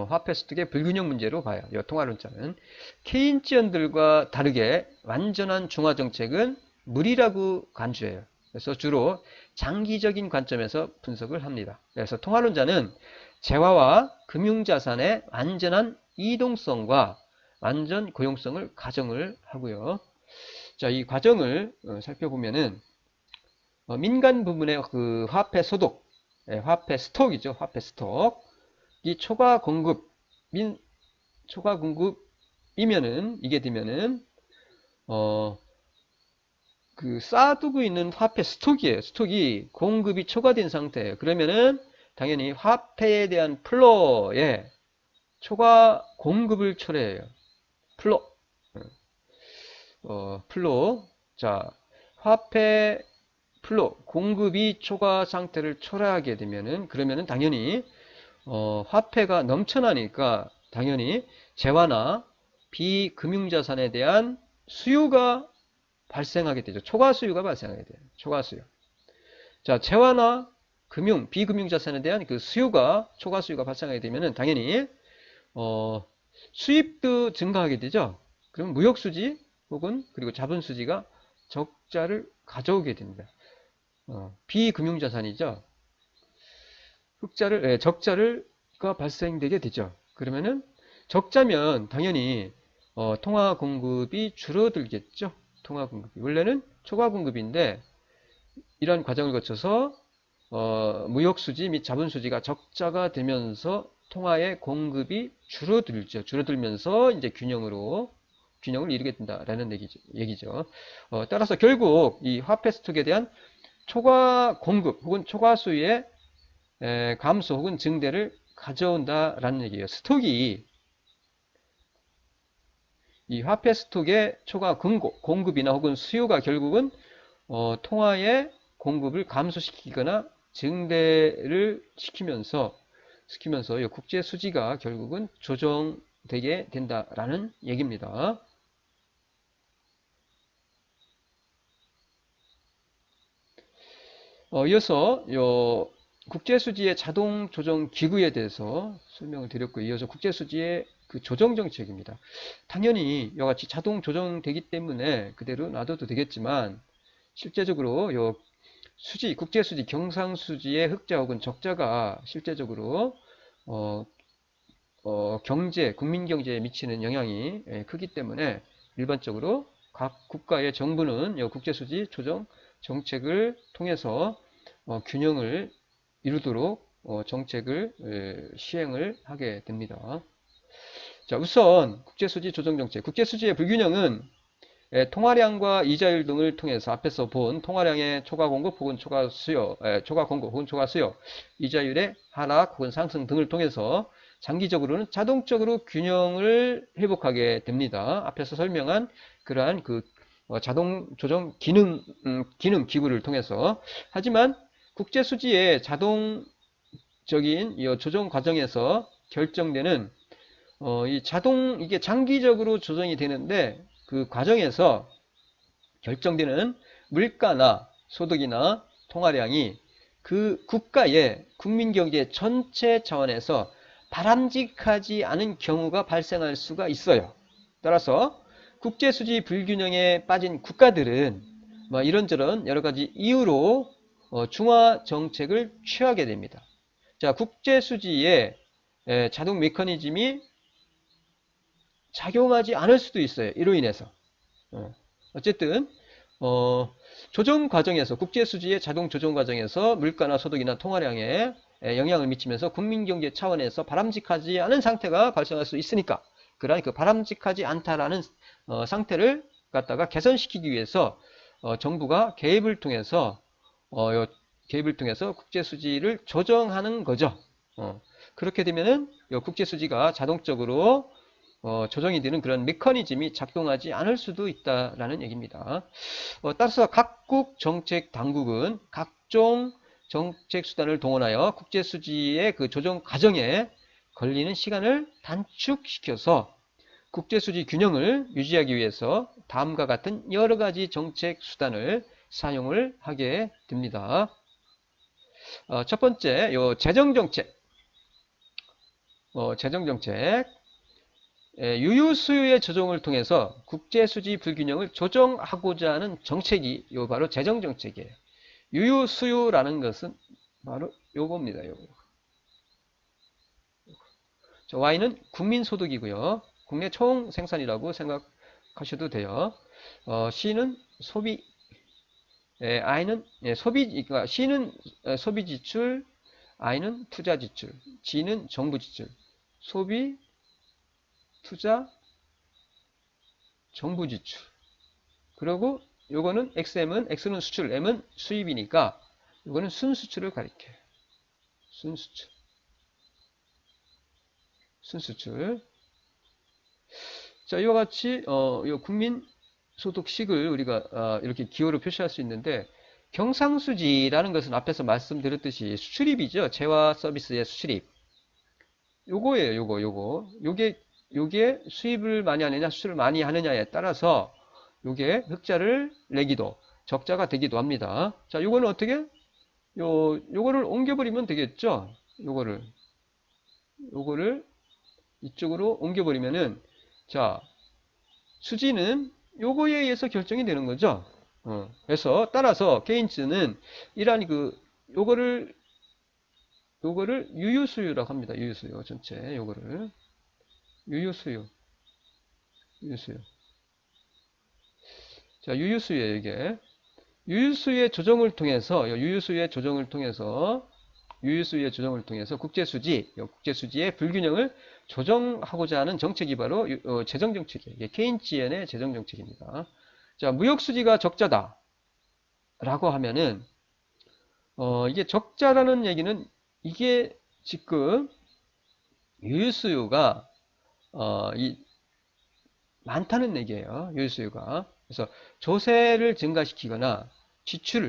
화폐 스톡의 불균형 문제로 봐요. 이 통화론자는. 케인츠연들과 다르게 완전한 중화정책은 무리라고 간주해요. 그래서 주로 장기적인 관점에서 분석을 합니다. 그래서 통화론자는 재화와 금융자산의 완전한 이동성과 완전 고용성을 가정을 하고요. 자, 이 과정을 살펴보면은 민간 부분의 그 화폐 소득, 화폐 스톡이죠. 화폐 스톡. 이 초과 공급이면은, 이게 되면은, 쌓아두고 있는 화폐 스톡이에요. 스톡이 공급이 초과된 상태예요. 그러면은, 당연히 화폐에 대한 플로에 초과 공급을 초래해요. 플로. 플로. 자, 화폐 플로, 공급이 초과 상태를 초래하게 되면은, 그러면은 당연히, 화폐가 넘쳐나니까, 당연히, 재화나 비금융자산에 대한 수요가 발생하게 되죠. 초과 수요가 발생하게 돼요. 초과 수요. 자, 재화나 비금융자산에 대한 그 수요가, 초과 수요가 발생하게 되면은, 당연히, 어, 수입도 증가하게 되죠. 그럼 무역수지 혹은 그리고 자본수지가 적자를 가져오게 됩니다. 비금융자산이죠. 적자가 발생되게 되죠. 그러면은 적자면 당연히 통화 공급이 줄어들겠죠. 통화 공급이 원래는 초과 공급인데 이러한 과정을 거쳐서 무역수지 및 자본수지가 적자가 되면서 통화의 공급이 줄어들죠. 줄어들면서 이제 균형을 이루게 된다라는 얘기죠. 따라서 결국 이 화폐 스톡에 대한 초과 공급 혹은 초과 수요의 감소 혹은 증대를 가져온다라는 얘기예요. 스톡이 이 화폐 스톡의 초과 공급이나 혹은 수요가 결국은 통화의 공급을 감소시키거나 증대를 시키면서 이 국제 수지가 결국은 조정되게 된다라는 얘기입니다. 이어서 국제수지의 자동 조정 기구에 대해서 설명을 드렸고 이어서 국제수지의 그 조정 정책입니다. 당연히 이와 같이 자동 조정되기 때문에 그대로 놔둬도 되겠지만 실제적으로 국제수지, 경상수지의 흑자 혹은 적자가 실제적으로 국민 경제에 미치는 영향이 크기 때문에 일반적으로 각 국가의 정부는 국제수지 조정 정책을 통해서 균형을 이루도록 정책을 시행을 하게 됩니다. 자, 우선 국제수지 조정정책. 국제수지의 불균형은 통화량과 이자율 등을 통해서 앞에서 본 통화량의 초과 공급 혹은 초과 공급 혹은 초과 수요, 이자율의 하락 혹은 상승 등을 통해서 장기적으로는 자동적으로 균형을 회복하게 됩니다. 앞에서 설명한 그러한 자동 조정 기능 기구를 통해서. 하지만 국제 수지의 자동적인 이 조정 과정에서 결정되는 이게 장기적으로 조정이 되는데 그 과정에서 결정되는 물가나 소득이나 통화량이 그 국가의 국민 경제 전체 차원에서 바람직하지 않은 경우가 발생할 수가 있어요. 따라서 국제수지 불균형에 빠진 국가들은 이런저런 여러 가지 이유로 중화 정책을 취하게 됩니다. 자, 국제수지의 자동 메커니즘이 작용하지 않을 수도 있어요. 이로 인해서. 어쨌든 조정 과정에서 국제수지의 자동 조정 과정에서 물가나 소득이나 통화량에 영향을 미치면서 국민경제 차원에서 바람직하지 않은 상태가 발생할 수 있으니까 그러한 바람직하지 않다라는 상태를 갖다가 개선시키기 위해서 정부가 개입을 통해서 국제수지를 조정하는 거죠. 그렇게 되면은 국제수지가 자동적으로 조정이 되는 그런 메커니즘이 작동하지 않을 수도 있다라는 얘기입니다. 따라서 각국 정책 당국은 각종 정책 수단을 동원하여 국제수지의 그 조정 과정에 걸리는 시간을 단축시켜서 국제수지 균형을 유지하기 위해서 다음과 같은 여러 가지 정책 수단을 사용을 하게 됩니다. 첫 번째, 재정정책. 재정정책. 유유 수요의 조정을 통해서 국제수지 불균형을 조정하고자 하는 정책이 바로 재정정책이에요. 유유 수요라는 것은 바로 요겁니다. 요거. Y는 국민소득이고요. 국내 총 생산이라고 생각하셔도 돼요. C는 소비, I는 소비, 그러니까 C는 소비 지출, I는 투자 지출, G는 정부 지출, 소비, 투자, 정부 지출. 그리고 요거는 X는 수출, M은 수입이니까 요거는 순수출을 가리켜요. 순수출. 순수출. 자, 이와 같이 요 국민소득식을 우리가 이렇게 기호로 표시할 수 있는데 경상수지라는 것은 앞에서 말씀드렸듯이 수출입이죠. 재화 서비스의 수출입. 요거예요. 요게 수입을 많이 하느냐, 수출을 많이 하느냐에 따라서 요게 흑자를 내기도, 적자가 되기도 합니다. 자, 요거는 어떻게? 요거를 옮겨버리면 되겠죠? 요거를 이쪽으로 옮겨버리면은, 자, 수지는 요거에 의해서 결정이 되는 거죠. 그래서 따라서 케인츠는 이러한 요거를 유효수요라고 합니다. 유효수요 전체 요거를 유효수요. 자, 유효수요 이게 유효수의 조정을 통해서 국제수지의 불균형을 조정하고자 하는 정책이 바로 재정정책이에요. 이게 케인치안의 재정정책입니다. 자, 무역수지가 적자다 라고 하면은 이게 적자라는 얘기는 이게 지금 유효수요가 많다는 얘기예요. 유효수요가. 그래서 조세를 증가시키거나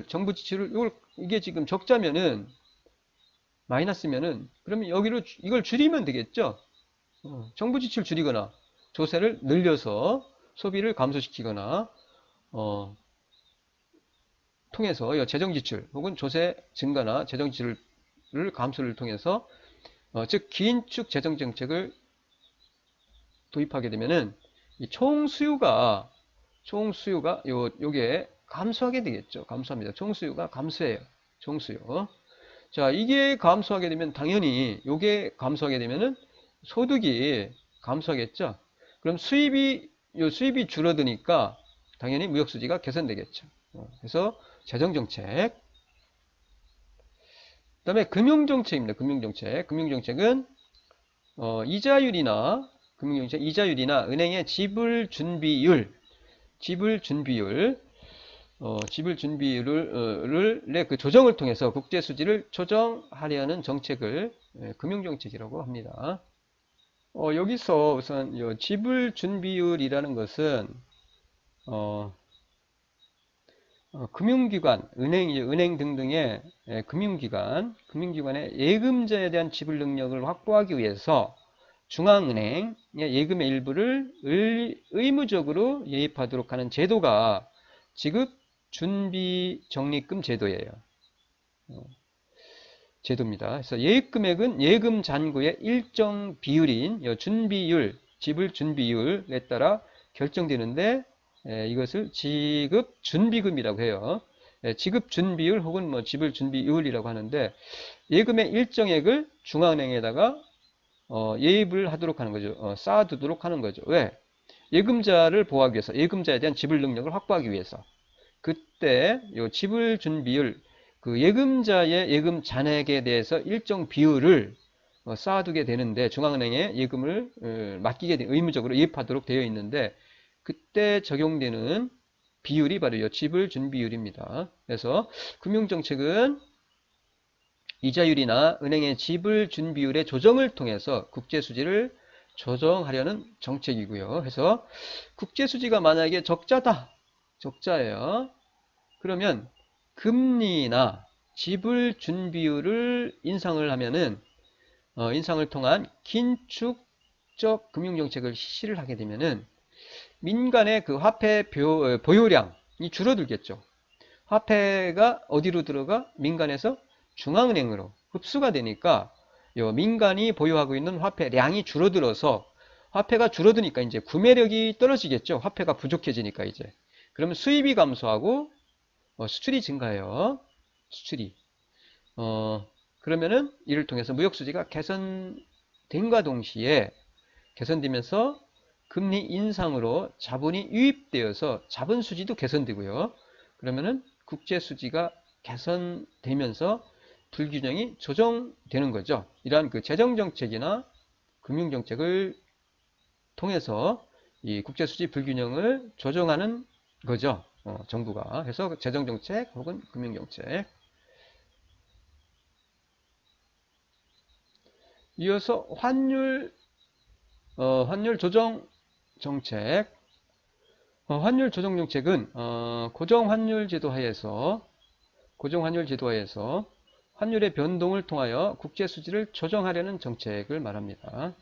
정부 지출을 이게 지금 적자면은 마이너스면은 그러면 이걸 줄이면 되겠죠. 정부 지출 줄이거나 조세를 늘려서 소비를 감소시키거나 통해서 재정 지출 혹은 조세 증가나 재정 지출을 감소를 통해서 즉 긴축 재정 정책을 도입하게 되면은 이 총수요가 요게 감소하게 되겠죠. 감소합니다. 총수요가 감소해요. 총수요. 자, 이게 감소하게 되면 당연히 요게 감소하게 되면은 소득이 감소하겠죠. 그럼 수입이 줄어드니까 당연히 무역수지가 개선되겠죠. 그래서 재정정책. 그 다음에 금융정책입니다. 금융정책은 이자율이나 은행의 지불 준비율 그 조정을 통해서 국제 수지를 조정하려는 정책을 금융정책이라고 합니다. 여기서 우선 지불 준비율이라는 것은 금융기관, 은행 등등의 금융기관의 예금자에 대한 지불 능력을 확보하기 위해서 중앙은행의 예금의 일부를 의무적으로 예입하도록 하는 제도가 지급준비적립금 제도예요. 제도입니다. 그래서 예입금액은 예금 잔고의 일정 비율인 지불 준비율에 따라 결정되는데 이것을 지급준비금이라고 해요. 지급준비율 혹은 지불 준비율이라고 하는데 예금의 일정액을 중앙은행에다가 예입을 하도록 하는 거죠. 쌓아두도록 하는 거죠. 왜? 예금자를 보호하기 위해서, 예금자에 대한 지불 능력을 확보하기 위해서. 그때 지불 준비율, 그 예금자의 예금 잔액에 대해서 일정 비율을 쌓아두게 되는데 중앙은행에 예금을 맡기게 의무적으로 예입하도록 되어 있는데 그때 적용되는 비율이 바로 이 지불 준비율입니다. 그래서 금융정책은 이자율이나 은행의 지불 준비율의 조정을 통해서 국제수지를 조정하려는 정책이고요. 그래서 국제수지가 만약에 적자예요. 그러면 금리나 지불 준비율을 인상을 하면은 인상을 통한 긴축적 금융정책을 실시를 하게 되면은 민간의 그 화폐 보유량이 줄어들겠죠. 화폐가 어디로 들어가? 민간에서 중앙은행으로 흡수가 되니까 민간이 보유하고 있는 화폐량이 줄어들어서 화폐가 줄어드니까 이제 구매력이 떨어지겠죠. 화폐가 부족해지니까 이제. 그러면 수입이 감소하고 수출이 증가해요. 수출이. 그러면은 이를 통해서 무역수지가 개선됨과 동시에 개선되면서 금리 인상으로 자본이 유입되어서 자본수지도 개선되고요. 그러면은 국제수지가 개선되면서 불균형이 조정되는 거죠. 이러한 그 재정정책이나 금융정책을 통해서 이 국제수지 불균형을 조정하는 거죠. 정부가. 그래서 재정정책 혹은 금융정책. 이어서 환율 조정 정책. 환율 조정 정책은 고정환율 제도하에서 환율의 변동을 통하여 국제 수지를 조정하려는 정책을 말합니다.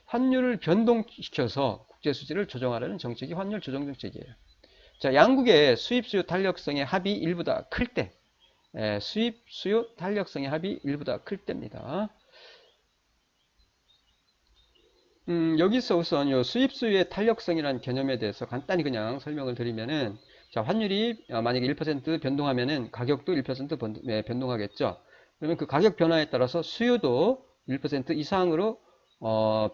환율을 변동시켜서 국제 수지를 조정하려는 정책이 환율 조정 정책이에요. 자, 양국의 수입 수요 탄력성의 합이 1보다 클 때, 수입 수요 탄력성의 합이 1보다 클 때입니다. 여기서 우선 요 수입 수요의 탄력성이라는 개념에 대해서 간단히 그냥 설명을 드리면은, 자, 환율이 만약에 1% 변동하면은 가격도 1% 변동하겠죠. 그러면 그 가격 변화에 따라서 수요도 1% 이상으로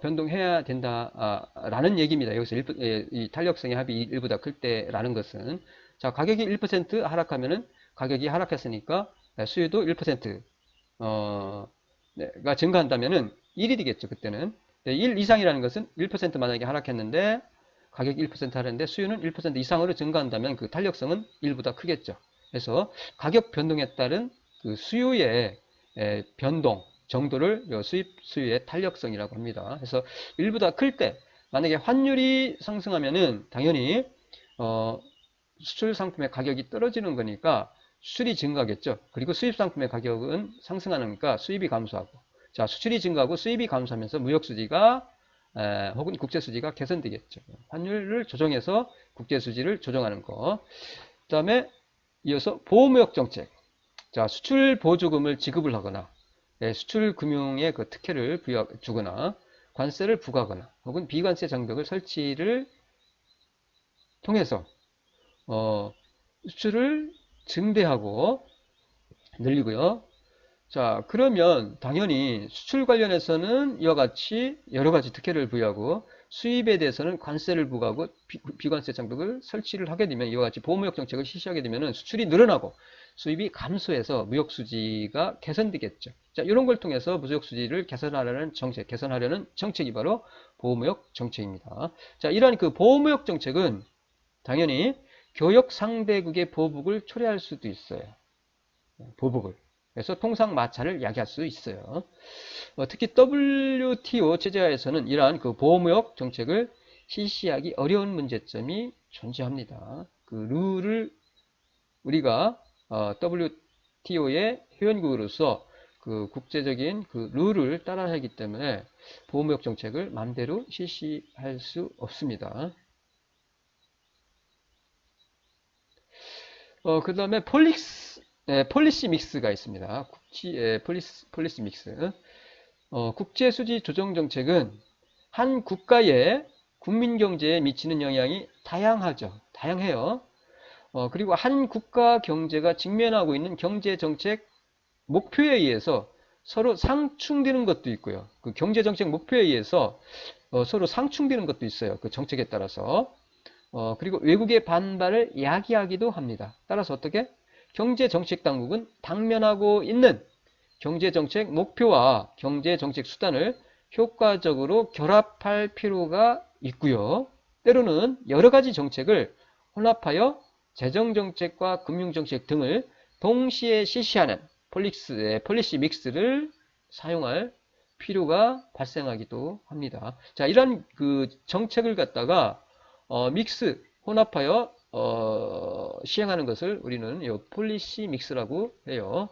변동해야 된다라는 얘기입니다. 여기서 이 탄력성의 합이 1보다 클 때라는 것은, 자, 가격이 1% 하락하면은 가격이 하락했으니까 수요도 1%가 증가한다면은 1이 되겠죠. 그때는 1 이상이라는 것은 1% 만약에 하락했는데 가격이 1% 하락했는데 수요는 1% 이상으로 증가한다면 그 탄력성은 1보다 크겠죠. 그래서 가격 변동에 따른 그 수요의 변동 정도를 수입 수요의 탄력성이라고 합니다. 그래서 1보다 클 때 만약에 환율이 상승하면은 당연히 수출 상품의 가격이 떨어지는 거니까 수출이 증가하겠죠. 그리고 수입 상품의 가격은 상승하니까 수입이 감소하고, 자, 수출이 증가하고 수입이 감소하면서 무역수지가 혹은 국제수지가 개선되겠죠. 환율을 조정해서 국제수지를 조정하는 거. 그 다음에 이어서 보호무역 정책. 자, 수출 보조금을 지급을 하거나 수출 금융에 그 특혜를 주거나 관세를 부과하거나 혹은 비관세 장벽을 설치를 통해서 수출을 증대하고 늘리고요. 자, 그러면 당연히 수출 관련해서는 이와 같이 여러 가지 특혜를 부여하고 수입에 대해서는 관세를 부과하고 비관세 장벽을 설치를 하게 되면 이와 같이 보호무역 정책을 실시하게 되면 수출이 늘어나고 수입이 감소해서 무역 수지가 개선되겠죠. 자, 이런 걸 통해서 무역 수지를 개선하려는 정책이 바로 보호무역 정책입니다. 자, 이러한 그 보호무역 정책은 당연히 교역 상대국의 보복을 초래할 수도 있어요. 보복을. 그래서 통상 마찰을 야기할 수 있어요. 특히 WTO 체제하에서는 이러한 그 보호무역 정책을 실시하기 어려운 문제점이 존재합니다. 그 룰을 우리가 WTO의 회원국으로서 그 국제적인 그 룰을 따라야 하기 때문에 보호무역 정책을 마음대로 실시할 수 없습니다. 그 다음에 폴리시 믹스가 있습니다. 폴리시 믹스. 국제수지 조정 정책은 한 국가의 국민 경제에 미치는 영향이 다양해요. 그리고 한 국가 경제가 직면하고 있는 경제 정책 목표에 의해서 서로 상충되는 것도 있고요. 그 경제 정책 목표에 의해서 서로 상충되는 것도 있어요. 그 정책에 따라서. 그리고 외국의 반발을 야기하기도 합니다. 따라서 어떻게? 경제정책 당국은 당면하고 있는 경제정책 목표와 경제정책 수단을 효과적으로 결합할 필요가 있고요. 때로는 여러 가지 정책을 혼합하여 재정정책과 금융정책 등을 동시에 실시하는 폴리시 믹스를 사용할 필요가 발생하기도 합니다. 자, 이런 그 정책을 갖다가 혼합하여 시행하는 것을 우리는 이 폴리시 믹스라고 해요.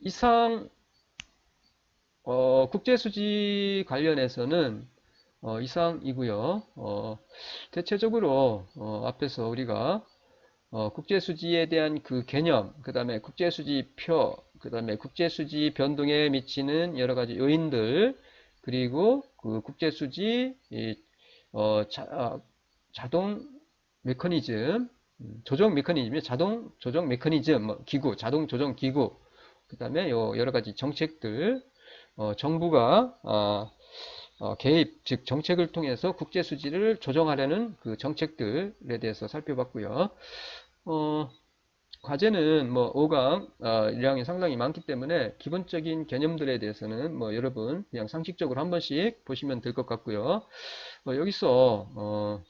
이상 국제수지 관련해서는 이상이고요. 대체적으로 앞에서 우리가 국제수지에 대한 그 개념, 그 다음에 국제수지표, 그 다음에 국제수지 변동에 미치는 여러 가지 요인들, 그리고 그 국제수지 자동 메커니즘, 조정 메커니즘이 자동 조정 메커니즘, 기구, 자동 조정 기구, 그 다음에 여러 가지 정책들, 정부가 개입, 즉 정책을 통해서 국제 수지를 조정하려는 그 정책들에 대해서 살펴봤고요. 과제는 뭐 5강 일량이 상당히 많기 때문에 기본적인 개념들에 대해서는 뭐 여러분 그냥 상식적으로 한 번씩 보시면 될 것 같고요. 여기서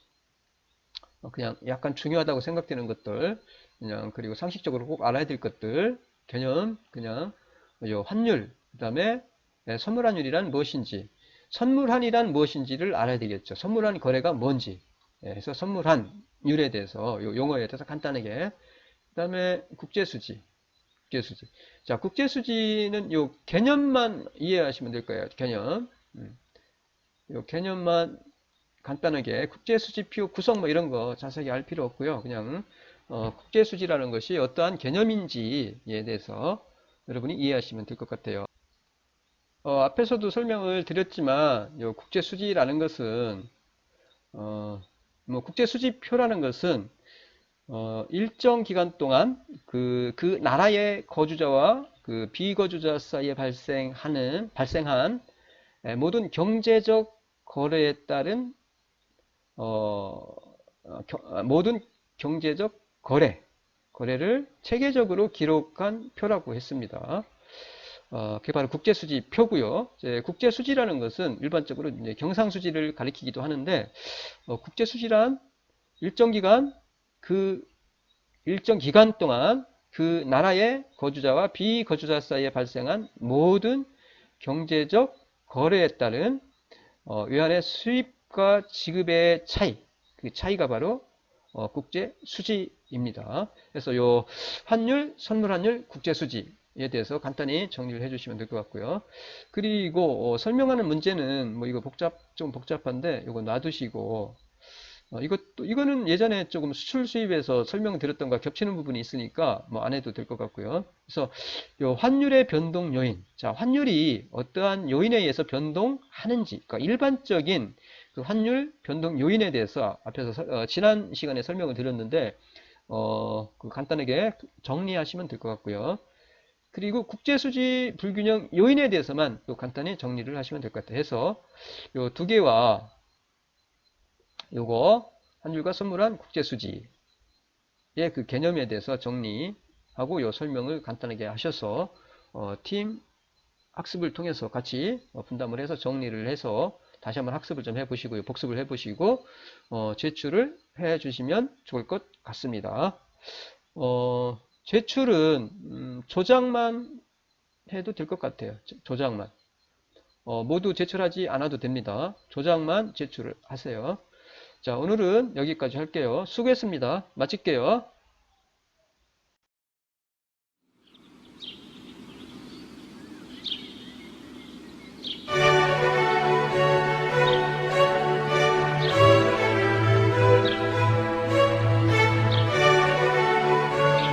그냥 약간 중요하다고 생각되는 것들 그냥 그리고 상식적으로 꼭 알아야 될 것들 개념 그냥 요 환율 그다음에 선물환율이란 무엇인지 선물환이란 무엇인지를 알아야 되겠죠. 선물환 거래가 뭔지 그래서 선물환율에 대해서 요 용어에 대해서 간단하게 그다음에 국제수지 자 국제수지는 요 개념만 이해하시면 될 거예요. 개념 요 개념만 간단하게 국제수지표 구성 뭐 이런 거 자세히 알 필요 없고요. 그냥 국제수지라는 것이 어떠한 개념인지에 대해서 여러분이 이해하시면 될 것 같아요. 앞에서도 설명을 드렸지만 요 국제수지라는 것은 뭐 국제수지표라는 것은 일정 기간 동안 그 나라의 거주자와 그 비거주자 사이에 발생한 모든 경제적 거래에 따른 모든 경제적 거래를 체계적으로 기록한 표라고 했습니다. 그게 바로 국제수지 표고요. 국제수지라는 것은 일반적으로 이제 경상수지를 가리키기도 하는데 국제수지란 일정 기간 일정 기간 동안 그 나라의 거주자와 비거주자 사이에 발생한 모든 경제적 거래에 따른 외환의 수입과 지급의 차이, 그 차이가 바로 국제 수지입니다. 그래서 요 환율, 선물환율, 국제 수지에 대해서 간단히 정리를 해주시면 될 것 같고요. 그리고 설명하는 문제는 뭐 이거 좀 복잡한데 이거 놔두시고 이거는 예전에 조금 수출 수입에서 설명드렸던 것과 겹치는 부분이 있으니까 뭐 안 해도 될 것 같고요. 그래서 요 환율의 변동 요인. 자, 환율이 어떠한 요인에 의해서 변동하는지, 그러니까 일반적인 그 환율 변동 요인에 대해서 앞에서 지난 시간에 설명을 드렸는데 그 간단하게 정리하시면 될 것 같고요. 그리고 국제수지 불균형 요인에 대해서만 또 간단히 정리를 하시면 될 것 같아요. 해서 요 두 개와 요거 환율과 선물한 국제수지의 그 개념에 대해서 정리하고 요 설명을 간단하게 하셔서 팀 학습을 통해서 같이 분담을 해서 정리를 해서 다시 한번 학습을 좀 해보시고요. 복습을 해보시고 제출을 해주시면 좋을 것 같습니다. 제출은 조작만 해도 될 것 같아요. 조작만. 모두 제출하지 않아도 됩니다. 조작만 제출을 하세요. 자, 오늘은 여기까지 할게요. 수고했습니다. 마칠게요.